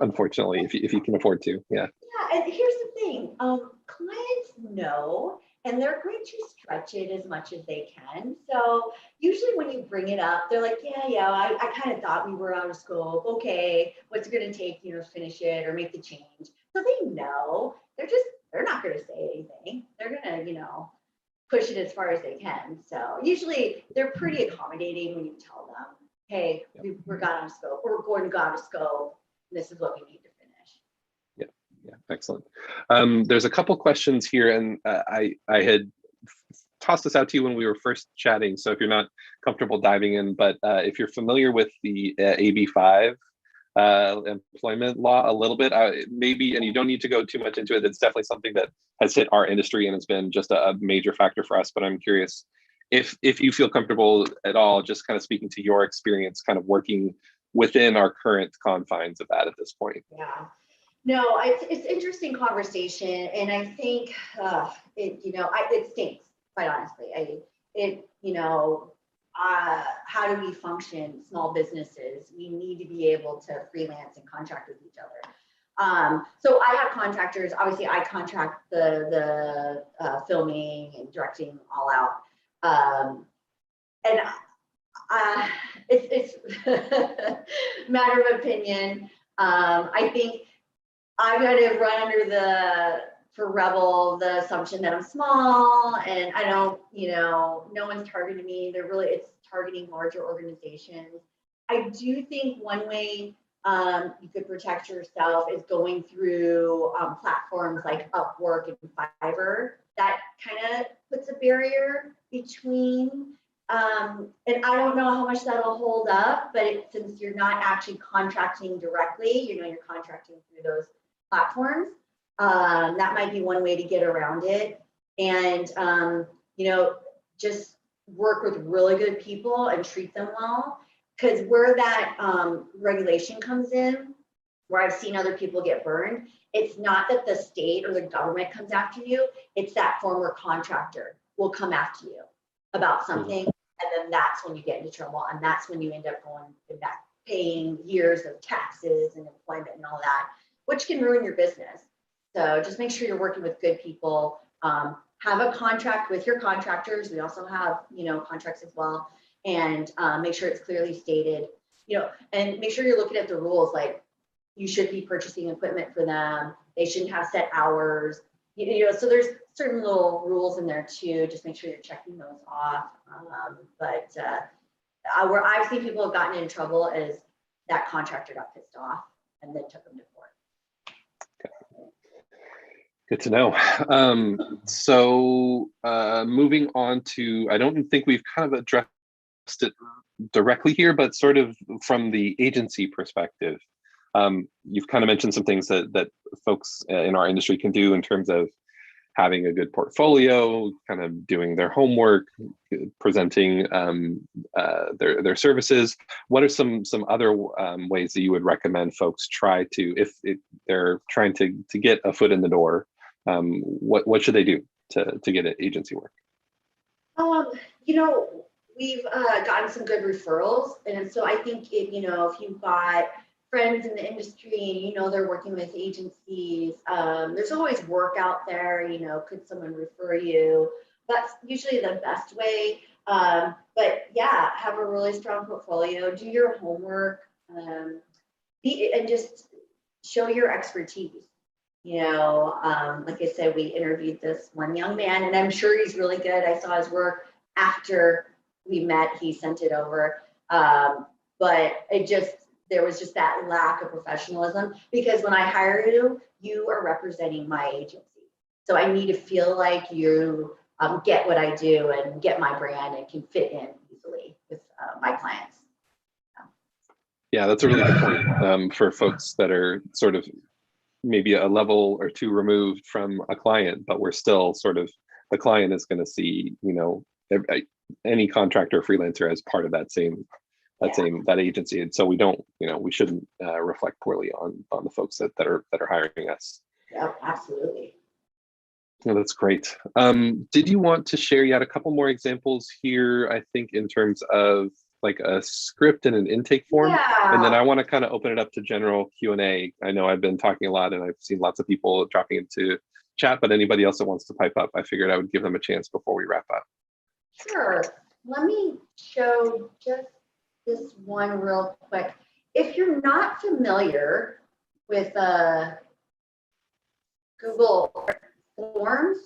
Unfortunately, if you can afford to. Yeah. Yeah, and here's the thing: clients know, and they're going to stretch it as much as they can. So usually when you bring it up, they're like, yeah, I kind of thought we were out of scope. Okay, what's it going to take, you know, to finish it or make the change? So they know. They're not going to say anything. They're going to, you know, push it as far as they can. So usually they're pretty accommodating when you tell them, hey, we're got out of scope. We're going to go out of scope. This is what we need to finish. Yeah, excellent. There's a couple questions here, and I had tossed this out to you when we were first chatting. So if you're not comfortable diving in, but if you're familiar with the AB5 employment law a little bit, maybe, and you don't need to go too much into it. It's definitely something that has hit our industry and has been just a major factor for us. But I'm curious if you feel comfortable at all, just kind of speaking to your experience, kind of working within our current confines of that at this point. Yeah. No, it's interesting conversation, and I think it, you know, it stinks, quite honestly. You know, how do we function, small businesses? We need to be able to freelance and contract with each other. So I have contractors. Obviously, I contract the filming and directing all out, and it's matter of opinion. I think I'm going to run under for Rebel, the assumption that I'm small and I don't, you know, no one's targeting me. It's targeting larger organizations. I do think one way you could protect yourself is going through platforms like Upwork and Fiverr. That kind of puts a barrier between, and I don't know how much that'll hold up, but since you're not actually contracting directly, you know, you're contracting through those platforms. That might be one way to get around it. And, you know, just work with really good people and treat them well. Because where that regulation comes in, where I've seen other people get burned, it's not that the state or the government comes after you, it's that former contractor will come after you about something. And then that's when you get into trouble. And that's when you end up going back paying years of taxes and employment and all that, which can ruin your business. So just make sure you're working with good people. Have a contract with your contractors. We also have, you know, contracts as well, and make sure it's clearly stated, you know, and make sure you're looking at the rules. Like, you should be purchasing equipment for them. They shouldn't have set hours. You know, so there's certain little rules in there too. Just make sure you're checking those off. But where I've seen people have gotten in trouble is that contractor got pissed off and then took them to court. Good to know. So moving on to, I don't think we've kind of addressed it directly here, but sort of from the agency perspective. You've kind of mentioned some things that folks in our industry can do in terms of having a good portfolio, kind of doing their homework, presenting their services. What are some other ways that you would recommend folks try to, if they're trying to get a foot in the door? What should they do to get agency work? You know, we've gotten some good referrals, and so I think if you've got friends in the industry and you know they're working with agencies, there's always work out there. You know, could someone refer you? That's usually the best way. But yeah, have a really strong portfolio. Do your homework, and just show your expertise. You know, like I said, we interviewed this one young man, and I'm sure he's really good. I saw his work after we met, he sent it over. But there was just that lack of professionalism, because when I hire you, you are representing my agency. So I need to feel like you get what I do and get my brand and can fit in easily with my clients. Yeah, that's a really good point for folks that are sort of maybe a level or two removed from a client, but we're still sort of, the client is going to see, you know, any contractor or freelancer as part of that same agency. And so we don't, you know, we shouldn't reflect poorly on the folks that are hiring us. Yep, absolutely. Oh, that's great. Did you want to share? You had a couple more examples here, I think, in terms of like a script and an intake form. Yeah. And then I want to kind of open it up to general Q&A. I know I've been talking a lot and I've seen lots of people dropping into chat, but anybody else that wants to pipe up, I figured I would give them a chance before we wrap up. Sure. Let me show just this one real quick. If you're not familiar with Google Forms,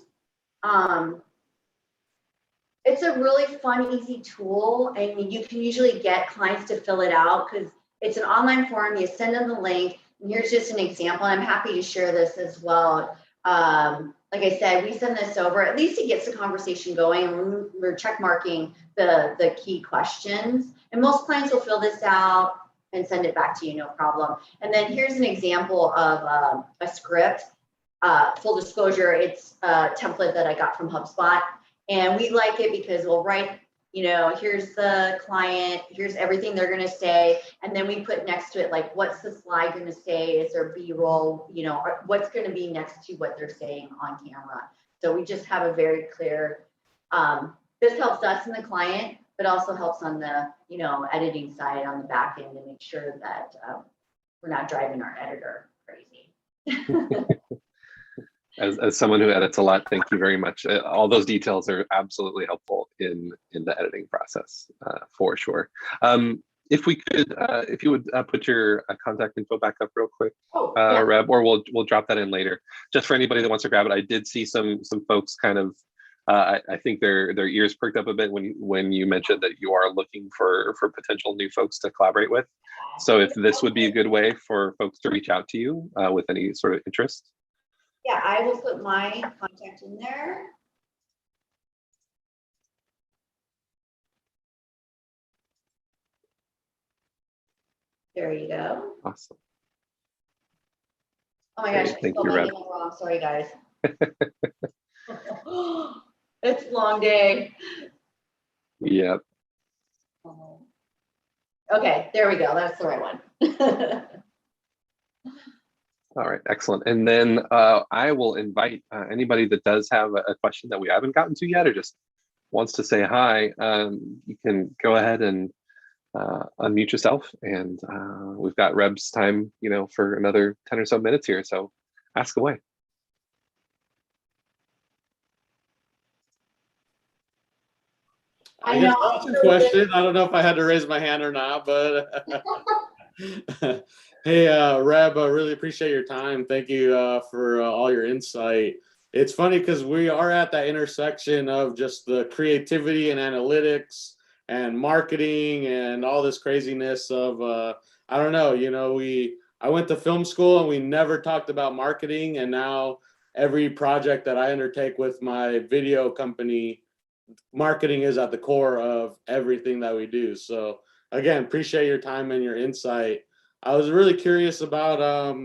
it's a really fun, easy tool, and you can usually get clients to fill it out because it's an online form. You send them the link, and here's just an example. I'm happy to share this as well. Like I said, we send this over. At least it gets the conversation going, and we're check marking the key questions. And most clients will fill this out and send it back to you, no problem. And then here's an example of a script. Full disclosure, it's a template that I got from HubSpot. And we like it because we'll write, you know, here's the client, here's everything they're going to say. And then we put next to it, like, what's the slide going to say? Is there B-roll, you know, or what's going to be next to what they're saying on camera? So we just have a very clear, this helps us and the client, but also helps on the, you know, editing side on the back end to make sure that we're not driving our editor crazy. As someone who edits a lot, thank you very much. All those details are absolutely helpful in the editing process, for sure. If we could, if you would put your contact info back up real quick, yeah. Reb, or we'll drop that in later. Just for anybody that wants to grab it, I did see some folks kind of, I think their ears perked up a bit when you mentioned that you are looking for potential new folks to collaborate with. So if this would be a good way for folks to reach out to you with any sort of interest. Yeah, I will put my contact in there. There you go. Awesome. Oh my gosh, I Thank spelled you, my Reb. email wrong. Sorry, guys. It's a long day. Yep. Okay, there we go. That's the right one. All right, excellent. And then I will invite anybody that does have a question that we haven't gotten to yet or just wants to say hi, you can go ahead and unmute yourself. And we've got Reb's time, you know, for another 10 or so minutes here. So ask away. I guess that's a question. I don't know if I had to raise my hand or not, but hey, Reb, I really appreciate your time. Thank you for all your insight. It's funny because we are at that intersection of just the creativity and analytics and marketing and all this craziness of, I don't know, you know, I went to film school and we never talked about marketing. And now every project that I undertake with my video company, marketing is at the core of everything that we do. So again, appreciate your time and your insight. I was really curious about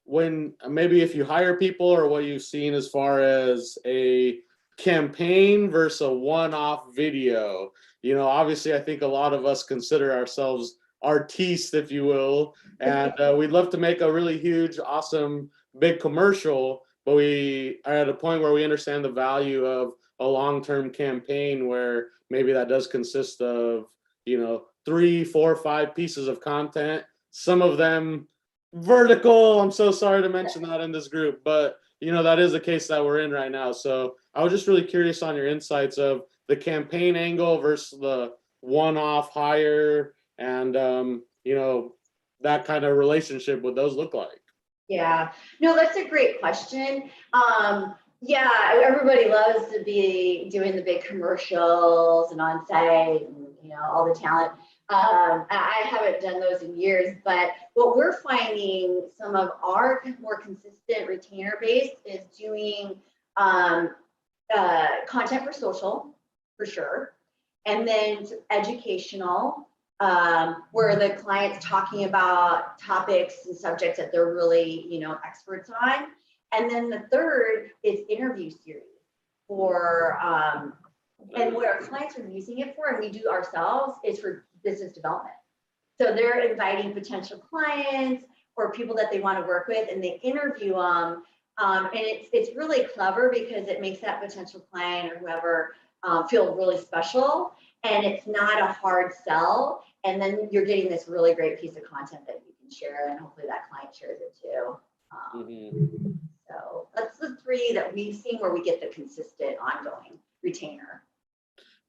when maybe if you hire people or what you've seen as far as a campaign versus a one-off video. You know, obviously I think a lot of us consider ourselves artistes, if you will, and we'd love to make a really huge, awesome, big commercial, but we are at a point where we understand the value of a long-term campaign where maybe that does consist of, you know, 3, 4, 5 pieces of content, some of them vertical. I'm so sorry to mention that in this group, but you know, that is the case that we're in right now. So I was just really curious on your insights of the campaign angle versus the one-off hire and, you know, that kind of relationship, what those look like. Yeah, no, that's a great question. Yeah, everybody loves to be doing the big commercials and on site and, you know, all the talent. I haven't done those in years, but what we're finding some of our more consistent retainer base is doing content for social, for sure, and then educational, where the client's talking about topics and subjects that they're really, you know, experts on. And then the third is interview series for, and what our clients are using it for, and we do ourselves, is for business development. So they're inviting potential clients or people that they want to work with, and they interview them. And it's really clever because it makes that potential client or whoever feel really special, and it's not a hard sell. And then you're getting this really great piece of content that you can share, and hopefully that client shares it too. So that's the three that we've seen where we get the consistent ongoing retainer.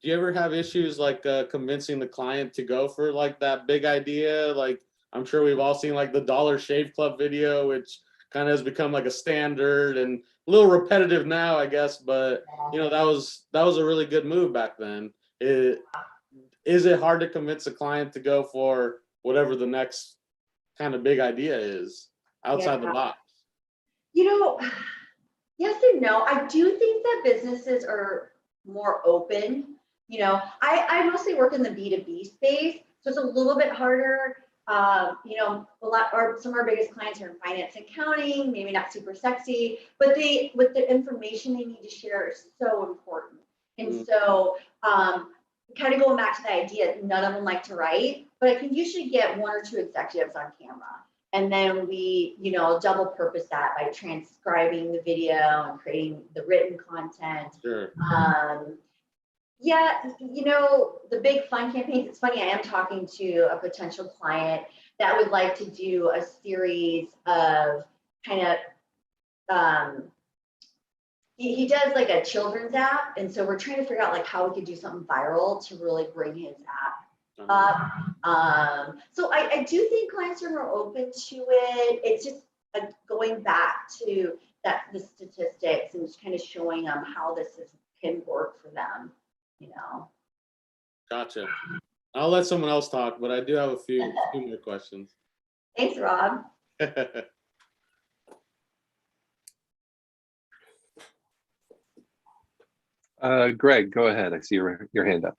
Do you ever have issues like convincing the client to go for like that big idea? Like, I'm sure we've all seen like the Dollar Shave Club video, which kind of has become like a standard and a little repetitive now, I guess. But you know, that was a really good move back then. Is it hard to convince a client to go for whatever the next kind of big idea is outside the box? You know, yes and no. I do think that businesses are more open. You know, I mostly work in the B2B space, so it's a little bit harder. You know, some of our biggest clients are in finance and accounting, maybe not super sexy, but with the information they need to share is so important. And so, kind of going back to the idea, none of them like to write, but I can usually get 1 or 2 executives on camera. And then we, you know, double purpose that by transcribing the video and creating the written content. Sure. Yeah, you know, the big fun campaigns, it's funny, I am talking to a potential client that would like to do a series of kind of, he does like a children's app. And so we're trying to figure out like how we could do something viral to really bring his app up. So I do think clients are more open to it. It's just going back to the statistics and just kind of showing them how this can work for them, you know. Gotcha. I'll let someone else talk, but I do have a few more questions. Thanks, Rob. Greg, go ahead. I see your hand up.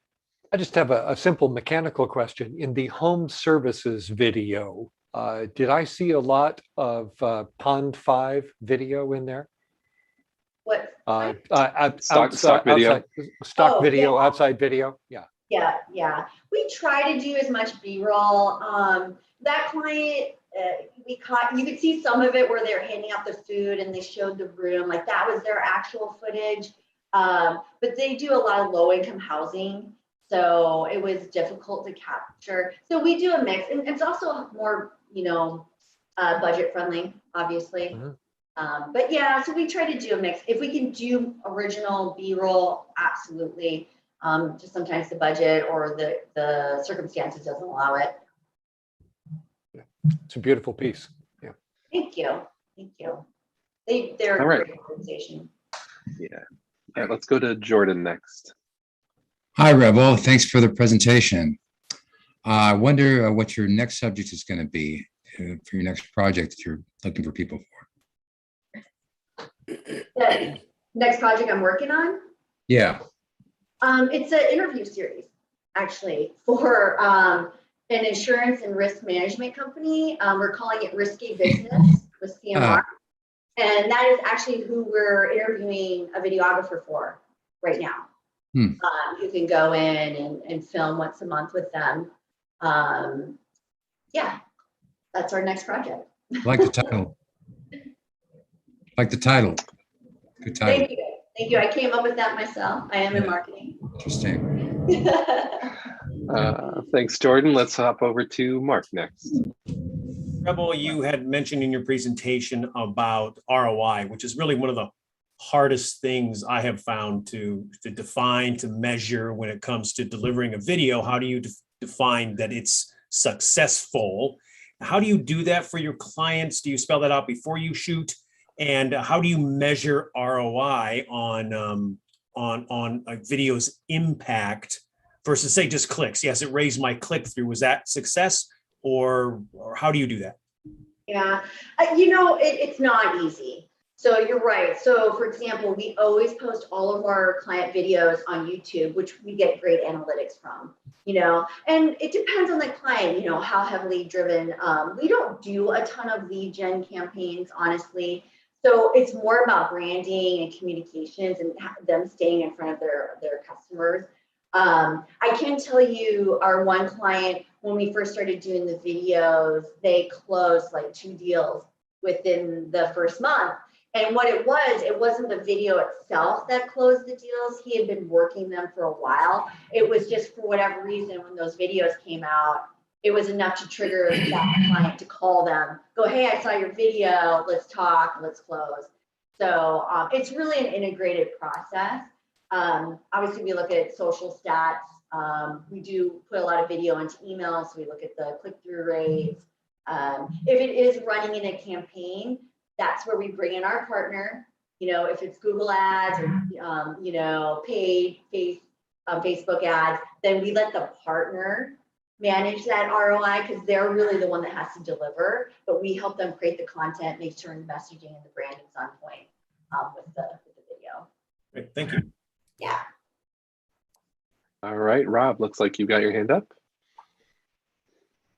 I just have a simple mechanical question. In the home services video, did I see a lot of Pond 5 video in there? What? Stock video. Stock video, yeah. Outside video, yeah. Yeah. We try to do as much B-roll. That client, you could see some of it where they were handing out the food and they showed the room, like that was their actual footage. But they do a lot of low-income housing, so it was difficult to capture. So we do a mix, and it's also more, you know, budget-friendly, obviously. But yeah, so we try to do a mix. If we can do original B-roll, absolutely. Just sometimes the budget or the circumstances doesn't allow it. It's a beautiful piece. Yeah. Thank you. They're a great organization. Yeah. All right, let's go to Jordan next. Hi, Rebel. Thanks for the presentation. I wonder what your next subject is going to be for your next project that you're looking for people for. The next project I'm working on? Yeah. It's an interview series, actually, for an insurance and risk management company. We're calling it Risky Business with CMR. And that is actually who we're interviewing a videographer for right now. Who can go in and film once a month with them. Yeah, that's our next project. I like the title. Good title. Thank you. I came up with that myself. I am in marketing. Interesting. Thanks, Jordan. Let's hop over to Mark next. Rebel, you had mentioned in your presentation about ROI, which is really one of the hardest things I have found to define, to measure when it comes to delivering a video. How do you define that it's successful? How do you do that for your clients? Do you spell that out before you shoot? And how do you measure ROI on a video's impact versus say just clicks? Yes, it raised my click through. Was that success, or how do you do that? Yeah, it's not easy. So you're right. So for example, we always post all of our client videos on YouTube, which we get great analytics from, and it depends on the client, how heavily driven. We don't do a ton of lead gen campaigns, honestly. So it's more about branding and communications and them staying in front of their customers. I can tell you our one client, when we first started doing the videos, they closed like 2 deals within the first month. And what it wasn't the video itself that closed the deals. He had been working them for a while. It was just for whatever reason, when those videos came out, it was enough to trigger that client to call them, go, hey, I saw your video, let's talk, let's close. So it's really an integrated process. Obviously, we look at social stats. We do put a lot of video into emails, so we look at the click-through rates. If it is running in a campaign, that's where we bring in our partner. If it's Google ads or paid Facebook ads, then we let the partner manage that ROI because they're really the one that has to deliver. But we help them create the content, make sure the messaging and the branding's on point with the video. Great, thank you. Yeah. All right, Rob, looks like you got your hand up.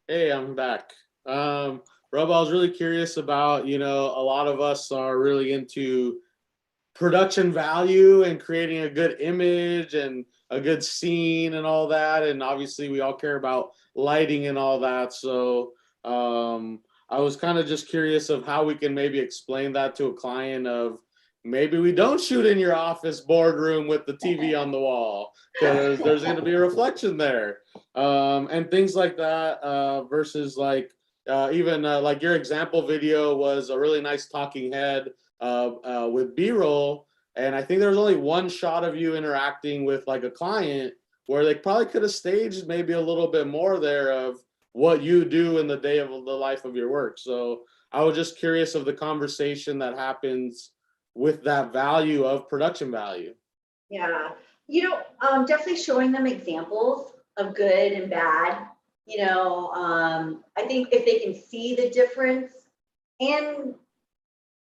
Hey, I'm back. Rob, I was really curious about, a lot of us are really into production value and creating a good image and a good scene and all that. And obviously we all care about lighting and all that. So I was kind of just curious of how we can maybe explain that to a client of maybe we don't shoot in your office boardroom with the TV on the wall because there's going to be a reflection there. And things like that versus like, even like your example video was a really nice talking head with B-roll, and I think there was only one shot of you interacting with like a client where they probably could have staged maybe a little bit more there of what you do in the day of the life of your work. So I was just curious of the conversation that happens with that value of production value. Yeah, definitely showing them examples of good and bad. I think if they can see the difference, and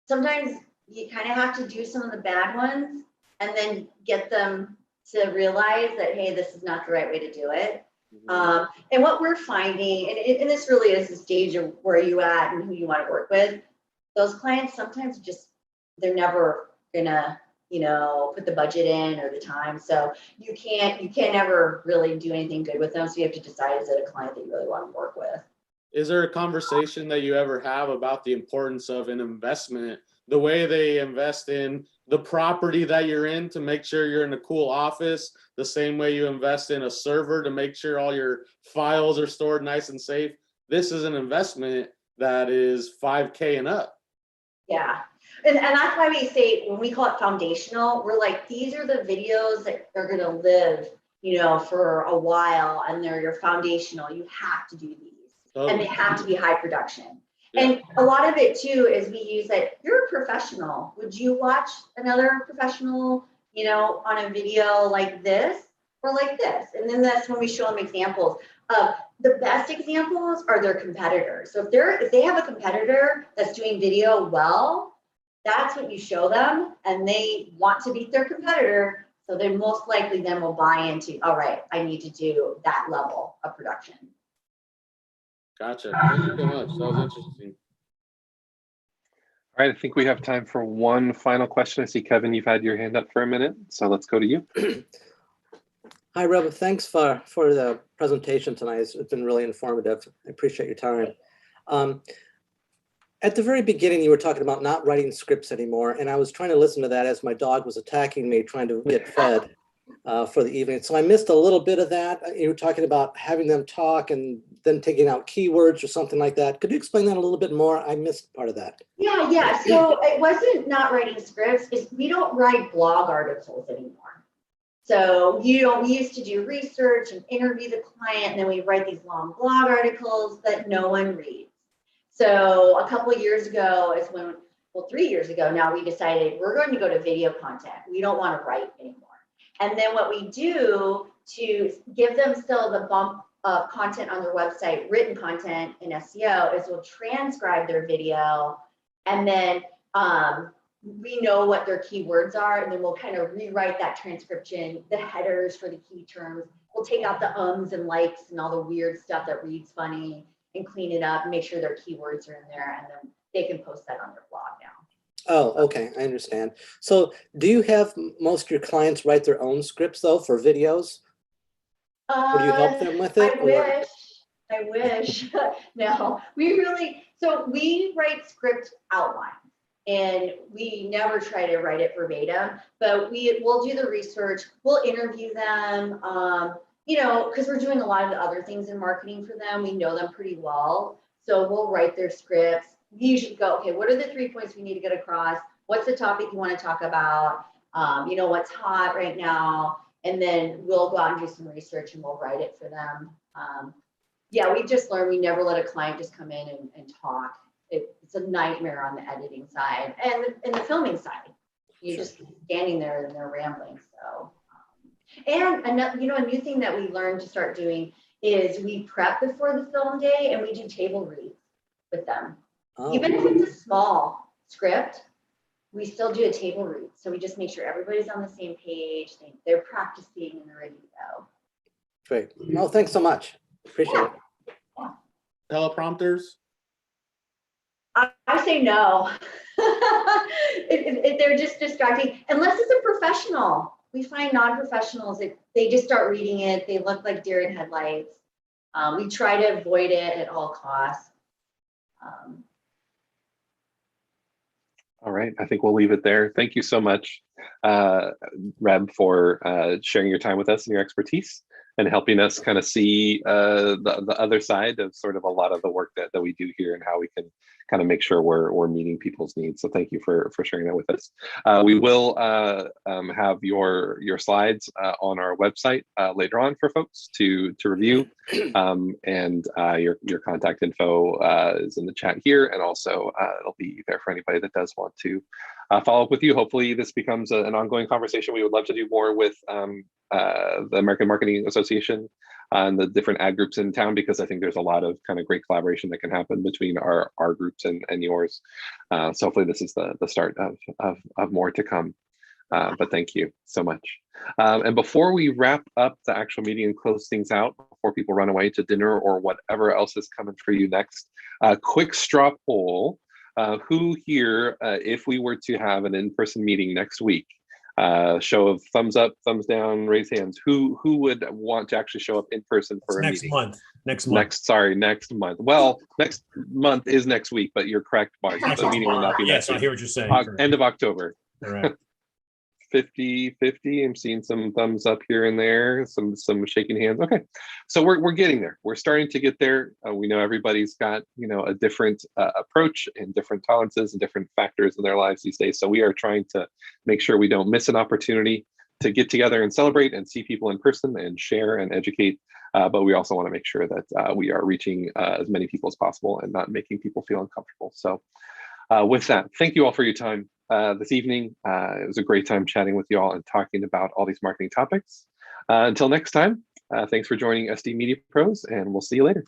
sometimes you kind of have to do some of the bad ones and then get them to realize that, hey, this is not the right way to do it. And what we're finding, and this really is the stage of where you at and who you want to work with, those clients sometimes they're never gonna put the budget in or the time. So you can't ever really do anything good with them. So you have to decide, is it a client that you really want to work with? Is there a conversation that you ever have about the importance of an investment, the way they invest in the property that you're in to make sure you're in a cool office, the same way you invest in a server to make sure all your files are stored nice and safe? This is an investment that is $5K and up. Yeah. And that's why we say, when we call it foundational, we're like, these are the videos that are going to live, for a while, and they're your foundational. You have to do these. And they have to be high production. Yeah. And a lot of it too is we use that you're a professional. Would you watch another professional, on a video like this or like this? And then that's when we show them examples. The best examples are their competitors. So if they have a competitor that's doing video well, that's what you show them, and they want to beat their competitor. So they most likely then will buy into, all right, I need to do that level of production. Gotcha. Thank you so much. That was interesting. All right, I think we have time for one final question. I see, Kevin, you've had your hand up for a minute, so let's go to you. Hi, Rob. Thanks for the presentation tonight. It's been really informative. I appreciate your time. At the very beginning, you were talking about not writing scripts anymore, and I was trying to listen to that as my dog was attacking me, trying to get fed for the evening. So I missed a little bit of that. You were talking about having them talk and then taking out keywords or something like that. Could you explain that a little bit more? I missed part of that. Yeah. So it wasn't not writing scripts. We don't write blog articles anymore. So we used to do research and interview the client, and then we write these long blog articles that no one reads. So a couple of years ago is when Well, 3 years ago now, we decided we're going to go to video content. We don't want to write anymore. And then what we do to give them still the bump of content on their website, written content in SEO, is we'll transcribe their video, and then we know what their keywords are, and then we'll kind of rewrite that transcription, the headers for the key terms. We'll take out the ums and likes and all the weird stuff that reads funny and clean it up and make sure their keywords are in there, and then they can post that on their blog now. Oh, okay, I understand. So do you have most of your clients write their own scripts though for videos? Or do you help them with it? I wish. No, we write script outline, and we never try to write it verbatim, but we'll do the research, we'll interview them, because we're doing a lot of the other things in marketing for them. We know them pretty well. So we'll write their scripts. We usually go, okay, what are the 3 points we need to get across? What's the topic you want to talk about? What's hot right now? And then we'll go out and do some research and we'll write it for them. We've just learned we never let a client just come in and talk. It's a nightmare on the editing side and the filming side. You're just standing there and they're rambling. So, and another, a new thing that we learned to start doing is we prep before the film day and we do table reads with them. Oh. Even if it's a small script, we still do a table read. So we just make sure everybody's on the same page. They're practicing and they're ready to go. Great. No, thanks so much. Appreciate it. Yeah. Teleprompters? I say no. if they're just distracting, unless it's a professional. We find non-professionals, they just start reading it. They look like deer in headlights. We try to avoid it at all costs. All right, I think we'll leave it there. Thank you so much, Reb, for sharing your time with us and your expertise and helping us kind of see the other side of sort of a lot of the work that we do here and how we can kind of make sure we're meeting people's needs. So thank you for sharing that with us. We will have your slides on our website later on for folks to review, and your contact info is in the chat here, and also it'll be there for anybody that does want to follow up with you. Hopefully this becomes an ongoing conversation. We would love to do more with the American Marketing Association and the different ad groups in town, because I think there's a lot of kind of great collaboration that can happen between our groups and yours. So hopefully this is the start of more to come. But thank you so much. And before we wrap up the actual meeting and close things out, before people run away to dinner or whatever else is coming for you next, a quick straw poll. Who here, if we were to have an in-person meeting next week, show of thumbs up, thumbs down, raise hands. Who would want to actually show up in person for a meeting? Next month. Well, next month is next week, but you're correct, Mark. The meeting will not be next week. I hear what you're saying. End of October. All right. 50-50. I'm seeing some thumbs up here and there, some shaking hands. Okay, so we're getting there. We're starting to get there. We know everybody's got a different approach and different tolerances and different factors in their lives these days. So we are trying to make sure we don't miss an opportunity to get together and celebrate and see people in person and share and educate. But we also want to make sure that we are reaching as many people as possible and not making people feel uncomfortable. So with that, thank you all for your time this evening. It was a great time chatting with you all and talking about all these marketing topics. Until next time, thanks for joining SD Media Pros, and we'll see you later.